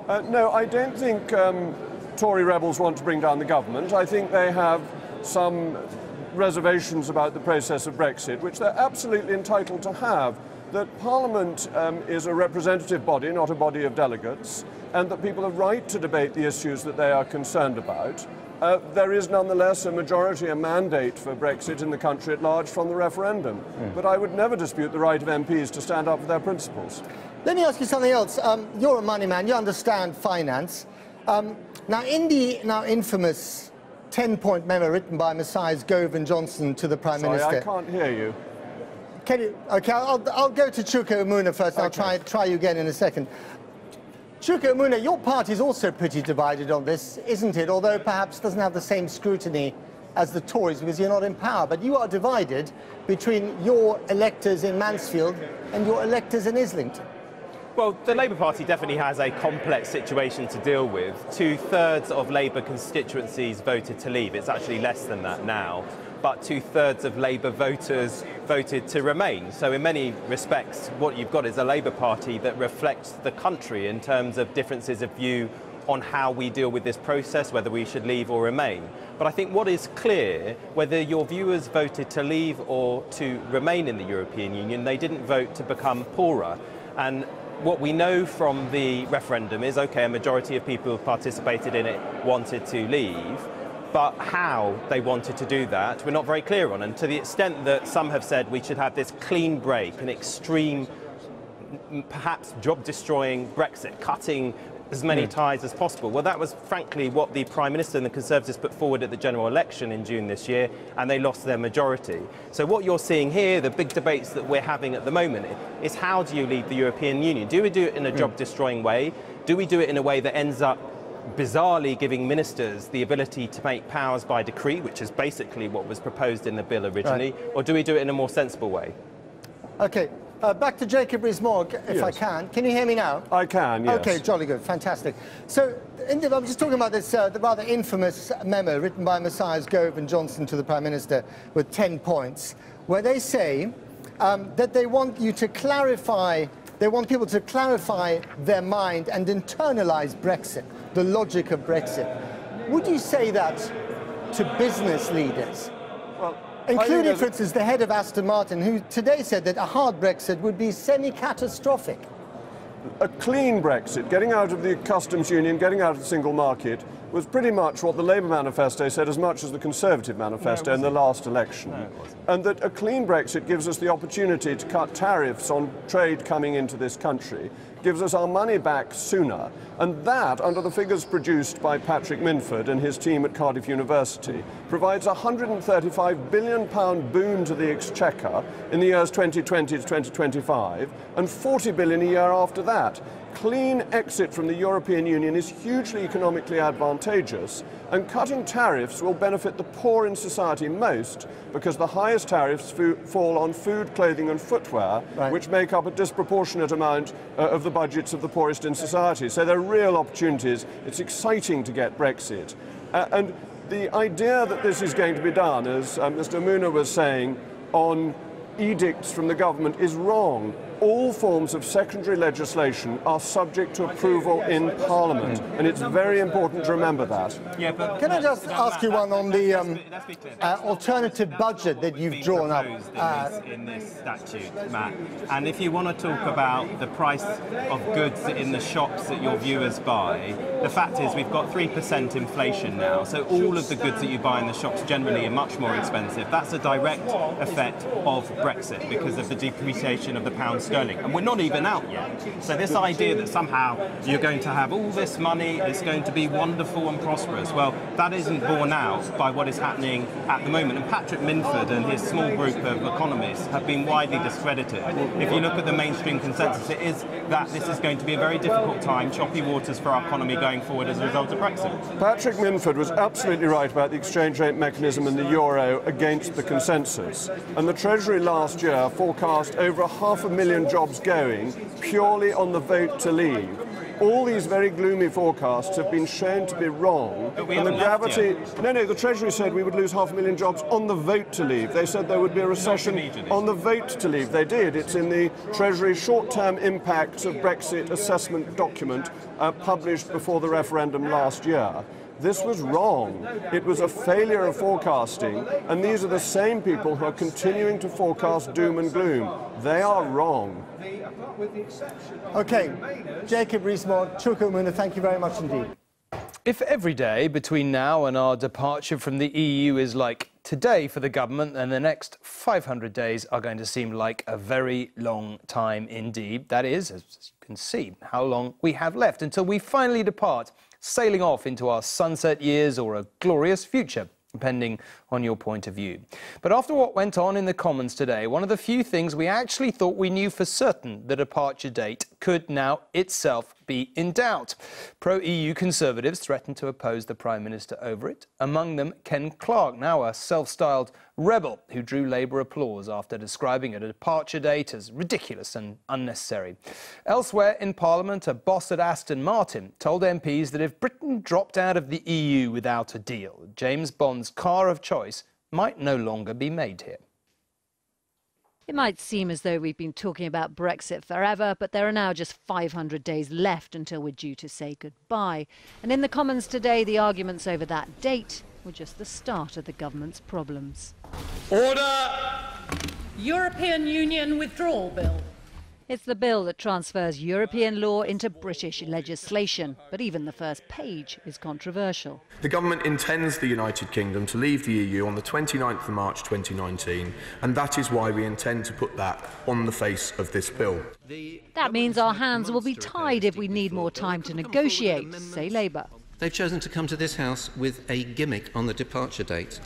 No, I don't think Tory rebels want to bring down the government. I think they have some reservations about the process of Brexit, which they're absolutely entitled to have, that Parliament is a representative body, not a body of delegates, and that people have right to debate the issues that they are concerned about. There is nonetheless a majority, a mandate for Brexit in the country at large from the referendum. But I would never dispute the right of MPs to stand up for their principles. Let me ask you something else. You're a money man, you understand finance. Now, in the now infamous 10-point memo written by Messiahs Gove and Johnson to the Prime Minister... Sorry, I can't hear you. Can you... OK, I'll go to Chuka Umunna first, and okay. I'll try you again in a second. Chuka Umunna, your party's also pretty divided on this, isn't it? Although perhaps doesn't have the same scrutiny as the Tories, because you're not in power. But you are divided between your electors in Mansfield and your electors in Islington. Well, the Labour Party definitely has a complex situation to deal with. 2/3 of Labour constituencies voted to leave. It's actually less than that now. but 2/3 of Labour voters voted to remain. So in many respects, what you've got is a Labour Party that reflects the country in terms of differences of view on how we deal with this process, whether we should leave or remain. But I think what is clear, whether your viewers voted to leave or to remain in the European Union, they didn't vote to become poorer. And what we know from the referendum is, okay, a majority of people who participated in it wanted to leave, but how they wanted to do that, we're not very clear on. And to the extent that some have said we should have this clean break, an extreme, perhaps job-destroying Brexit, cutting as many ties as possible. Well, that was frankly what the Prime Minister and the Conservatives put forward at the general election in June this year, and they lost their majority. So what you're seeing here, the big debates that we're having at the moment, is how do you leave the European Union? Do we do it in a job-destroying way? Do we do it in a way that ends up bizarrely giving ministers the ability to make powers by decree, which is basically what was proposed in the bill originally, or do we do it in a more sensible way? Okay. Back to Jacob Rees-Mogg, if I can. Can you hear me now? I can, yes. Okay, jolly good, fantastic. So, I'm just talking about this the rather infamous memo written by Messiahs Gove and Johnson to the Prime Minister with 10 points, where they say that they want you to clarify, they want people to clarify their mind and internalise Brexit, the logic of Brexit. Would you say that to business leaders? Well, including, for instance, the head of Aston Martin, who today said that a hard Brexit would be semi-catastrophic. A clean Brexit, getting out of the customs union, getting out of the single market, was pretty much what the Labour manifesto said as much as the Conservative manifesto in the last election. And that a clean Brexit gives us the opportunity to cut tariffs on trade coming into this country, gives us our money back sooner, and that, under the figures produced by Patrick Minford and his team at Cardiff University, provides a £135 billion boon to the Exchequer in the years 2020 to 2025, and £40 billion a year after that. Clean exit from the European Union is hugely economically advantageous, and cutting tariffs will benefit the poor in society most, because the highest tariffs fall on food, clothing and footwear, which make up a disproportionate amount of the budgets of the poorest in society. So there are real opportunities. It's exciting to get Brexit. And the idea that this is going to be done, as Mr. Moona was saying, on edicts from the government is wrong. All forms of secondary legislation are subject to approval in Parliament, and it's very important to remember that. Yeah, but can I just ask you one on the alternative budget that you've drawn up? In this statute, Matt, and if you want to talk about the price of goods in the shops that your viewers buy, the fact is we've got 3% inflation now, so all of the goods that you buy in the shops generally are much more expensive. That's a direct effect of Brexit because of the depreciation of the pound sterling, and we're not even out yet. So this idea that somehow you're going to have all this money, it's going to be wonderful and prosperous, well, that isn't borne out by what is happening at the moment. And Patrick Minford and his small group of economists have been widely discredited. If you look at the mainstream consensus, it is that this is going to be a very difficult time, choppy waters for our economy going forward as a result of Brexit. Patrick Minford was absolutely right about the exchange rate mechanism and the euro against the consensus. And the Treasury last year forecast over 500,000 jobs going purely on the vote to leave. All these very gloomy forecasts have been shown to be wrong. And the gravity... No, the Treasury said we would lose 500,000 jobs on the vote to leave. They said there would be a recession on the vote to leave. They did. It's in the Treasury short-term impacts of Brexit assessment document published before the referendum last year. This was wrong. It was a failure of forecasting, and these are the same people who are continuing to forecast doom and gloom. They are wrong. Okay, Jacob Rees-Mogg, Chuka Umunna, thank you very much indeed. If every day between now and our departure from the EU is like today for the government, then the next 500 days are going to seem like a very long time indeed. That is, as you can see, how long we have left until we finally depart, sailing off into our sunset years or a glorious future, depending on your point of view. But after what went on in the Commons today, one of the few things we actually thought we knew for certain, the departure date, could now itself be in doubt. Pro-EU Conservatives threatened to oppose the Prime Minister over it. Among them, Ken Clarke, now a self-styled rebel who drew Labour applause after describing a departure date as ridiculous and unnecessary. Elsewhere in Parliament, a boss at Aston Martin told MPs that if Britain dropped out of the EU without a deal, James Bond's car of choice might no longer be made here. It might seem as though we've been talking about Brexit forever, but there are now just 500 days left until we're due to say goodbye. And in the Commons today, the arguments over that date were just the start of the government's problems. Order! European Union Withdrawal Bill. It's the bill that transfers European law into British legislation, but even the first page is controversial. The government intends the United Kingdom to leave the EU on the 29th of March 2019, and that is why we intend to put that on the face of this bill. That means our hands will be tied if we need more time to negotiate, say Labour. They've chosen to come to this House with a gimmick on the departure date.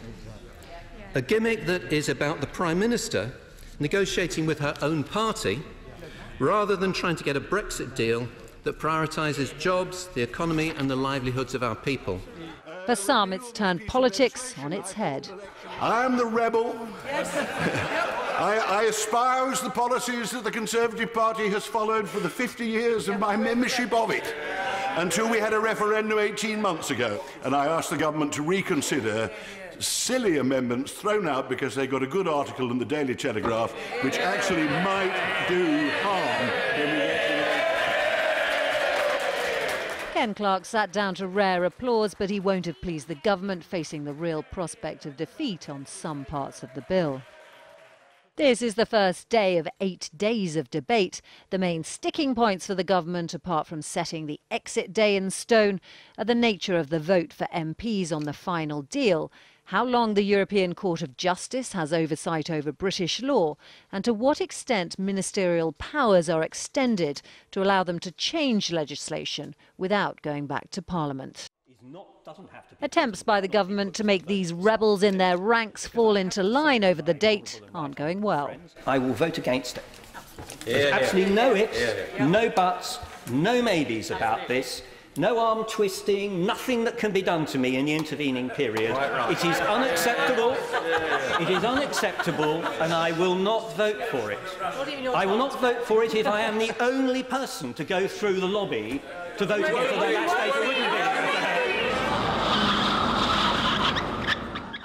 A gimmick that is about the Prime Minister negotiating with her own party rather than trying to get a Brexit deal that prioritises jobs, the economy and the livelihoods of our people. For some, it's turned politics on its head. I am the rebel. I espouse the policies that the Conservative Party has followed for the 50 years of my membership of it, until we had a referendum 18 months ago. And I asked the government to reconsider silly amendments thrown out because they got a good article in the Daily Telegraph, which actually might do harm when we get to the... Ken Clarke sat down to rare applause, but he won't have pleased the government, facing the real prospect of defeat on some parts of the bill. This is the first day of 8 days of debate. The main sticking points for the government, apart from setting the exit day in stone, are the nature of the vote for MPs on the final deal, how long the European Court of Justice has oversight over British law, and to what extent ministerial powers are extended to allow them to change legislation without going back to Parliament. Attempts by the government to make these rebels in their ranks fall into line over the date aren't going well. I will vote against it. There's absolutely no ifs, no buts, no maybes about this. No arm twisting, nothing that can be done to me in the intervening period. It is unacceptable. It is unacceptable, and I will not vote for it. I will not vote for it if I am the only person to go through the lobby to vote against it. That state wouldn't be.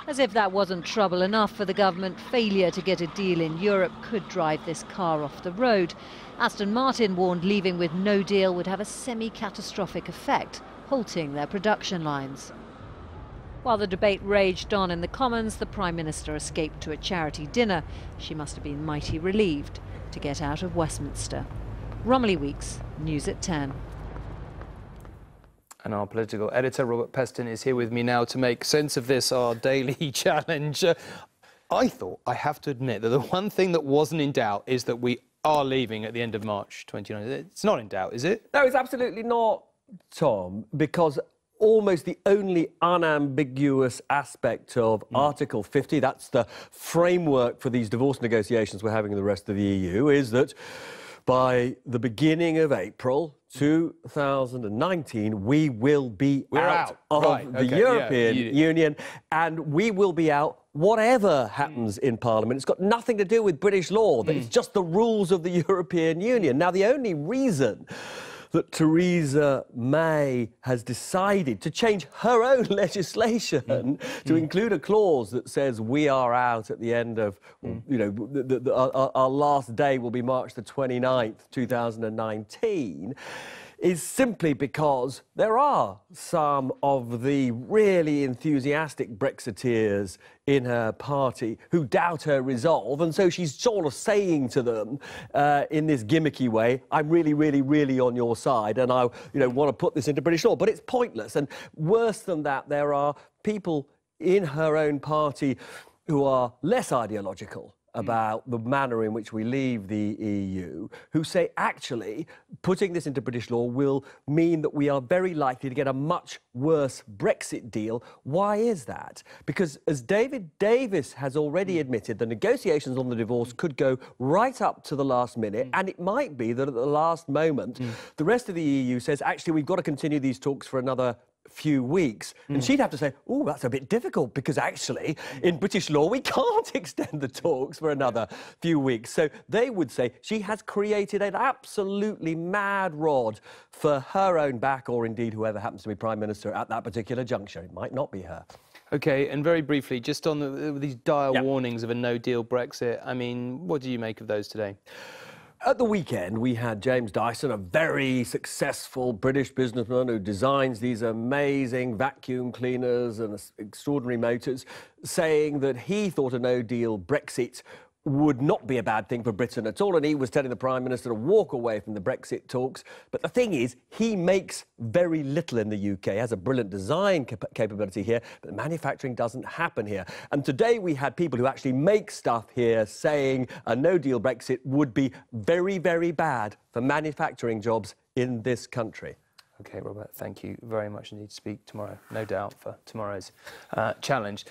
As if that wasn't trouble enough for the government, failure to get a deal in Europe could drive this car off the road. Aston Martin warned leaving with no deal would have a semi-catastrophic effect, halting their production lines. While the debate raged on in the Commons, the Prime Minister escaped to a charity dinner. She must have been mighty relieved to get out of Westminster. Romilly Weeks, News at 10. And our political editor, Robert Peston, is here with me now to make sense of this, our daily challenge. I thought, I have to admit, that the one thing that wasn't in doubt is that we are leaving at the end of March 2019. It's not in doubt, is it? No, it's absolutely not, Tom, because almost the only unambiguous aspect of Article 50, that's the framework for these divorce negotiations we're having in the rest of the EU, is that by the beginning of April 2019, we will be out of the European Union, and we will be out whatever happens in Parliament. It's got nothing to do with British law. It's just the rules of the European Union. Now, the only reason that Theresa May has decided to change her own legislation to include a clause that says we are out at the end of, you know, our last day will be March the 29th, 2019, is simply because there are some of the really enthusiastic Brexiteers in her party who doubt her resolve, and so she's sort of saying to them in this gimmicky way, I'm really, really, really on your side, and I, you know, want to put this into British law. But it's pointless, and worse than that, there are people in her own party who are less ideological about the manner in which we leave the EU, who say, actually, putting this into British law will mean that we are very likely to get a much worse Brexit deal. Why is that? Because, as David Davis has already admitted, the negotiations on the divorce could go right up to the last minute, and it might be that at the last moment, the rest of the EU says, actually, we've got to continue these talks for another few weeks, and she'd have to say, oh, that's a bit difficult, because actually in British law we can't extend the talks for another few weeks. So they would say she has created an absolutely mad rod for her own back, or indeed whoever happens to be Prime Minister at that particular juncture. It might not be her. OK, and very briefly, just on these dire warnings of a no-deal Brexit, I mean, what do you make of those today? At the weekend, we had James Dyson, a very successful British businessman who designs these amazing vacuum cleaners and extraordinary motors, saying that he thought a no-deal Brexit would not be a bad thing for Britain at all, and he was telling the Prime Minister to walk away from the Brexit talks. But the thing is, he makes very little in the UK, has a brilliant design capability here, but manufacturing doesn't happen here. And today we had people who actually make stuff here saying a no-deal Brexit would be very, very bad for manufacturing jobs in this country. OK, Robert, thank you very much indeed. Speak tomorrow, no doubt, for tomorrow's challenge.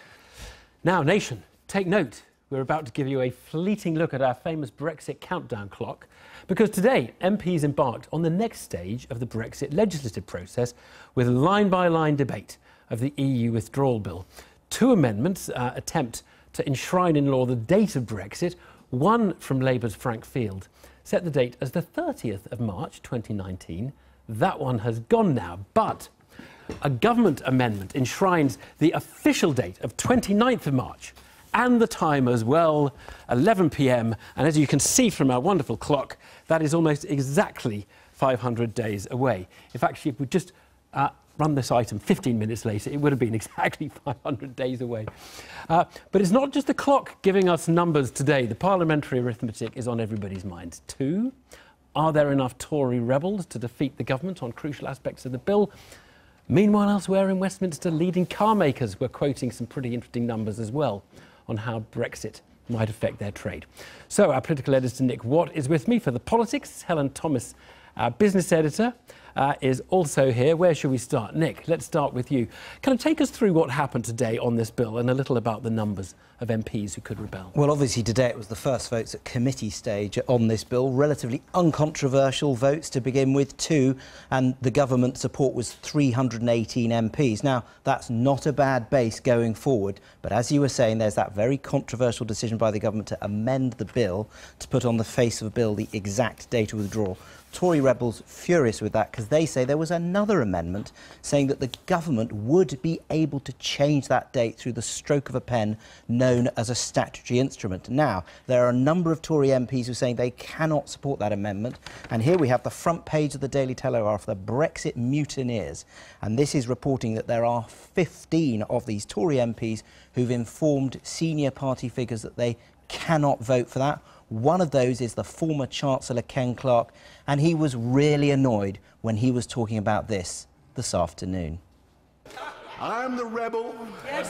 Now, nation, take note. We're about to give you a fleeting look at our famous Brexit countdown clock, because today MPs embarked on the next stage of the Brexit legislative process with line-by-line debate of the EU Withdrawal Bill. 2 amendments attempt to enshrine in law the date of Brexit. One from Labour's Frank Field set the date as the 30th of March 2019. That one has gone now, but a government amendment enshrines the official date of 29th of March. And the time as well, 11 p.m. And as you can see from our wonderful clock, that is almost exactly 500 days away. If actually, if we just run this item 15 minutes later, it would have been exactly 500 days away. But it's not just the clock giving us numbers today. The parliamentary arithmetic is on everybody's minds too. Are there enough Tory rebels to defeat the government on crucial aspects of the bill? Meanwhile, elsewhere in Westminster, leading car makers were quoting some pretty interesting numbers as well on how Brexit might affect their trade. So our political editor, Nick Watt, is with me for the politics. Helen Thomas, our business editor, is also here. Where should we start? Nick, let's start with you. Can you take us through what happened today on this bill and a little about the numbers of MPs who could rebel? Well, obviously today it was the first votes at committee stage on this bill. Relatively uncontroversial votes to begin with, 2, and the government support was 318 MPs. Now, that's not a bad base going forward, but as you were saying, there's that very controversial decision by the government to amend the bill to put on the face of a bill the exact date of withdrawal. Tory rebels furious with that because they say there was another amendment saying that the government would be able to change that date through the stroke of a pen known as a statutory instrument. Now, there are a number of Tory MPs who are saying they cannot support that amendment. And here we have the front page of the Daily Telegraph, the Brexit mutineers. And this is reporting that there are 15 of these Tory MPs who've informed senior party figures that they cannot vote for that. One of those is the former Chancellor Ken Clarke, and he was really annoyed when he was talking about this afternoon. I'm the rebel. Yes.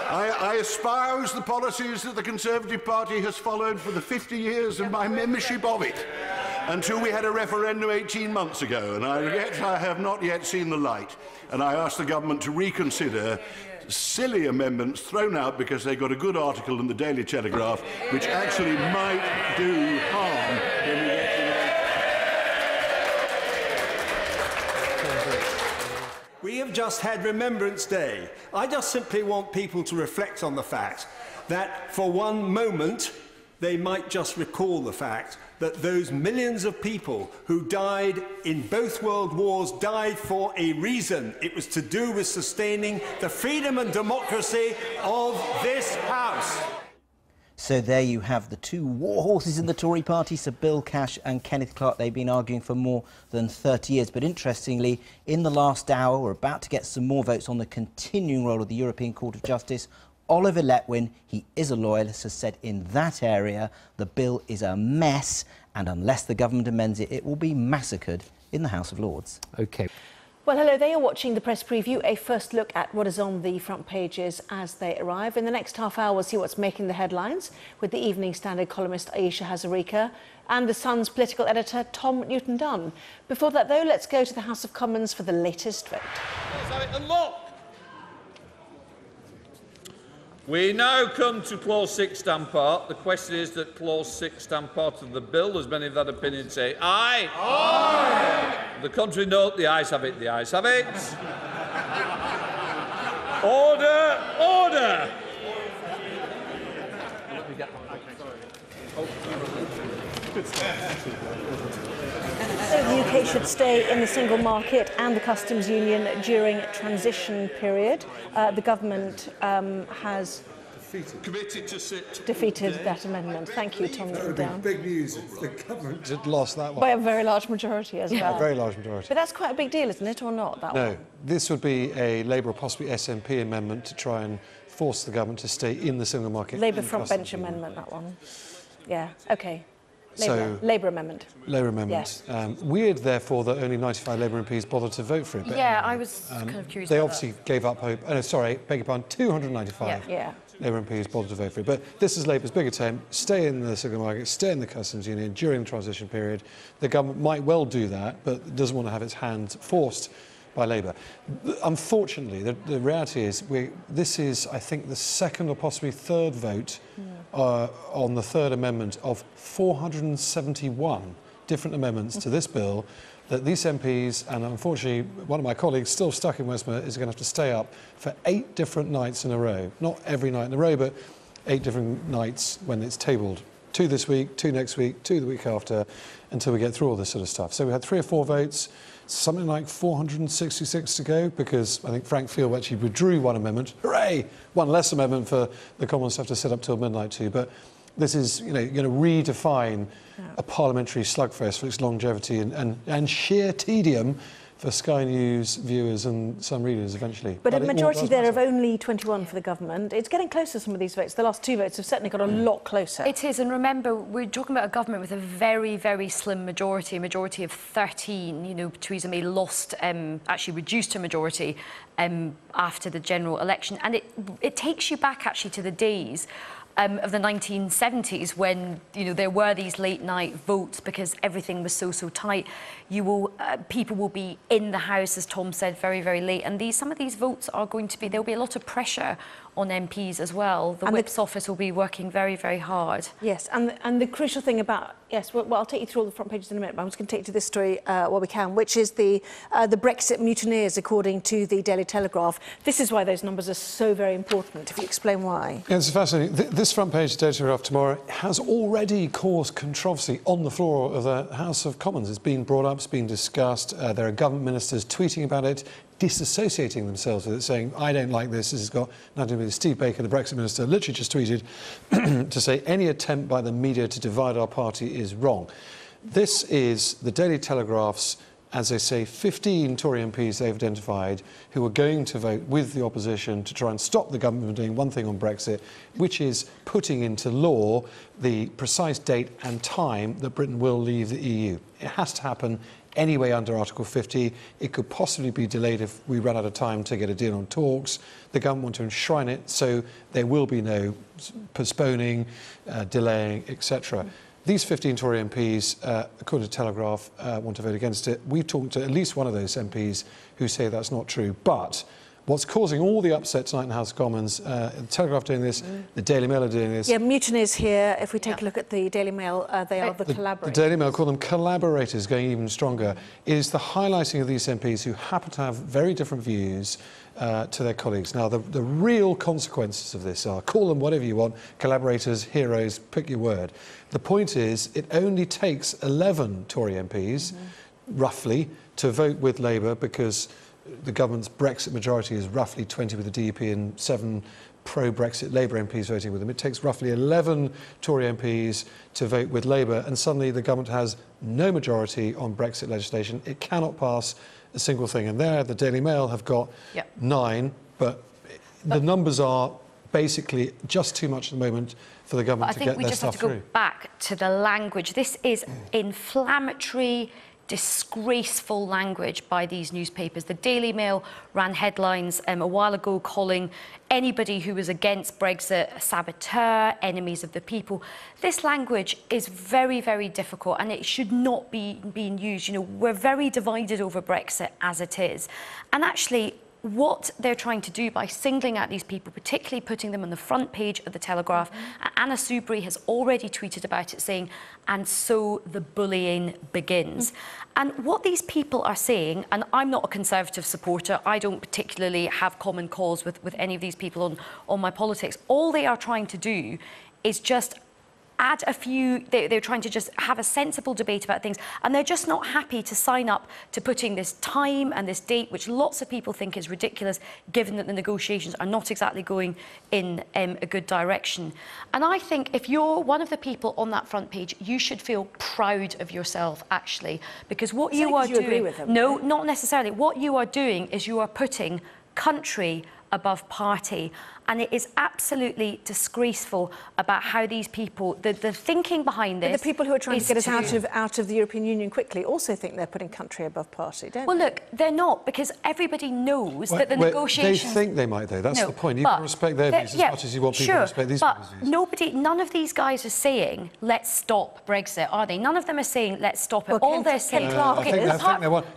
I espouse the policies that the Conservative Party has followed for the 50 years of my membership of it, until we had a referendum 18 months ago, and I regret I have not yet seen the light. And I ask the government to reconsider silly amendments thrown out because they got a good article in the Daily Telegraph, which actually might do harm when we get to the... We have just had Remembrance Day. I just simply want people to reflect on the fact that for one moment they might just recall the fact that those millions of people who died in both world wars died for a reason. It was to do with sustaining the freedom and democracy of this House. So there you have the 2 war horses in the Tory party, Sir Bill Cash and Kenneth Clarke. They've been arguing for more than 30 years. But interestingly, in the last hour, we're about to get some more votes on the continuing role of the European Court of Justice. Oliver Letwin, he is a loyalist, has said in that area the bill is a mess, and unless the government amends it, it will be massacred in the House of Lords. OK. Well, hello, they are watching the press preview, a first look at what is on the front pages as they arrive. In the next half hour, we'll see what's making the headlines with the Evening Standard columnist Aisha Hazarika and the Sun's political editor Tom Newton-Dunn. Before that, though, let's go to the House of Commons for the latest vote. We now come to Clause 6 stand part. The question is that Clause 6 stand part of the bill. As many of that opinion say aye. Aye. The contrary note, the ayes have it, the ayes have it. Order, order. So the UK should stay in the single market and the customs union during a transition period. The government has defeated that amendment. Thank you, Tom. That would be big news if the government had lost that one. By a very large majority as well. A very large majority. But that's quite a big deal, isn't it, or not? That No, one? this would be a Labour or possibly SNP amendment to try and force the government to stay in the single market. Labour frontbench amendment, that one. Yeah, OK. Labour amendment. Labour amendment. Yes. Weird, therefore, that only 95 Labour MPs bothered to vote for it. But, yeah, I was kind of curious They about obviously gave up hope. Oh, no, sorry, beg your pardon, 295 Labour MPs bothered to vote for it. But this is Labour's big attempt. Stay in the single market, stay in the customs union during the transition period. The government might well do that, but doesn't want to have its hand forced by Labour. Unfortunately, the reality is this is, I think, the second or possibly third vote on the third amendment of 471 different amendments to this bill that these MPs, and unfortunately one of my colleagues still stuck in Westminster, is going to have to stay up for 8 different nights in a row. Not every night in a row, but 8 different nights when it's tabled. 2 this week, 2 next week, 2 the week after, until we get through all this sort of stuff. So we had 3 or 4 votes, something like 466 to go, because I think Frank Field actually withdrew one amendment. Hooray! One less amendment for the Commons to have to sit up till midnight too. But this is, you know, going to redefine a parliamentary slugfest for its longevity and sheer tedium for Sky News viewers and some readers eventually. But a majority there of only 21 for the government. It's getting closer, some of these votes. The last 2 votes have certainly got a lot closer. It is, and remember, we're talking about a government with a very, very slim majority, a majority of 13. You know, Theresa May lost, actually reduced her majority after the general election. And it takes you back, actually, to the days of the 1970s when, you know, there were these late night votes because everything was so tight. People will be in the House, as Tom said, very, very late. And some of these votes are going to be, there'll be a lot of pressure on MPs as well. The Whip's office will be working very, very hard. Yes, and the crucial thing about, well, I'll take you through all the front pages in a minute, but I'm just going to take you to this story while we can, which is the Brexit mutineers, according to the Daily Telegraph. This is why those numbers are so very important, if you explain why. Yeah, it's fascinating. This front page of Daily Telegraph tomorrow has already caused controversy on the floor of the House of Commons. It's been brought up, it's been discussed. There are government ministers tweeting about it, disassociating themselves with it, saying, I don't like this has got nothing to do with it. Steve Baker, the Brexit minister, literally just tweeted to say any attempt by the media to divide our party is wrong. This is the Daily Telegraph's, as they say, 15 Tory MPs they've identified who are going to vote with the opposition to try and stop the government from doing one thing on Brexit, which is putting into law the precise date and time that Britain will leave the EU. It has to happen anyway under Article 50. It could possibly be delayed if we run out of time to get a deal on talks. The government want to enshrine it so there will be no postponing, delaying, etc. These 15 Tory MPs, according to Telegraph, want to vote against it. We've talked to at least one of those MPs who say that's not true. But what's causing all the upset tonight in the House of Commons, the Telegraph doing this, the Daily Mail are doing this. Yeah, mutineers here. If we take a look at the Daily Mail, they are the collaborators. The Daily Mail call them collaborators, going even stronger. It is the highlighting of these MPs who happen to have very different views to their colleagues. Now, the real consequences of this are, call them whatever you want, collaborators, heroes, pick your word. The point is, it only takes 11 Tory MPs, roughly, to vote with Labour, because the government's Brexit majority is roughly 20 with the DUP and 7 pro-Brexit Labour MPs voting with them. It takes roughly 11 Tory MPs to vote with Labour, and suddenly the government has no majority on Brexit legislation. It cannot pass a single thing. And there, the Daily Mail have got 9, but the numbers are basically just too much at the moment for the government to get their stuff through. I think we just have to go back to the language. This is inflammatory, disgraceful language by these newspapers. The Daily Mail ran headlines a while ago calling anybody who was against Brexit a saboteur, enemies of the people. This language is very, very difficult, and it should not be being used. You know, we're very divided over Brexit as it is. And actually, what they're trying to do by singling out these people, particularly putting them on the front page of the Telegraph, Anna Soubry has already tweeted about it, saying, and so the bullying begins. And what these people are saying, and I'm not a Conservative supporter, I don't particularly have common cause with any of these people on my politics, all they are trying to do is just add a few, they're trying to just have a sensible debate about things, and they're just not happy to sign up to putting this time and this date, which lots of people think is ridiculous, given that the negotiations are not exactly going in a good direction. And I think if you're one of the people on that front page, you should feel proud of yourself, actually, because what you are doing... agree with them? No, not necessarily. What you are doing is you are putting country above party, and it is absolutely disgraceful about how these people, the thinking behind this. But the people who are trying to get us out of the European Union quickly also think they're putting country above party, don't they? Well, look, they're not, because everybody knows that the negotiations... They think they might, though. That's the point. You've got to respect their views as much as you want people to respect these people's views. None of these guys are saying, let's stop Brexit, are they? None of them are saying, let's stop it. Well, All they're saying... Clark is.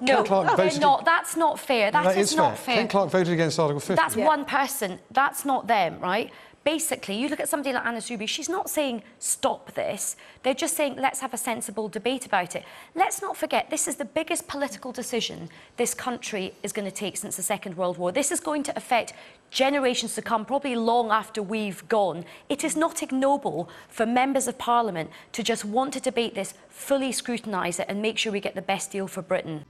No, they're not. That's not fair. That is not fair. Ken Clark voted against Article 50. That's one person. That's not them, right? Basically, you look at somebody like Anna Soubry, she's not saying stop this. They're just saying let's have a sensible debate about it. Let's not forget, this is the biggest political decision this country is going to take since the Second World War. This is going to affect generations to come, probably long after we've gone. It is not ignoble for members of Parliament to just want to debate this, fully scrutinise it and make sure we get the best deal for Britain.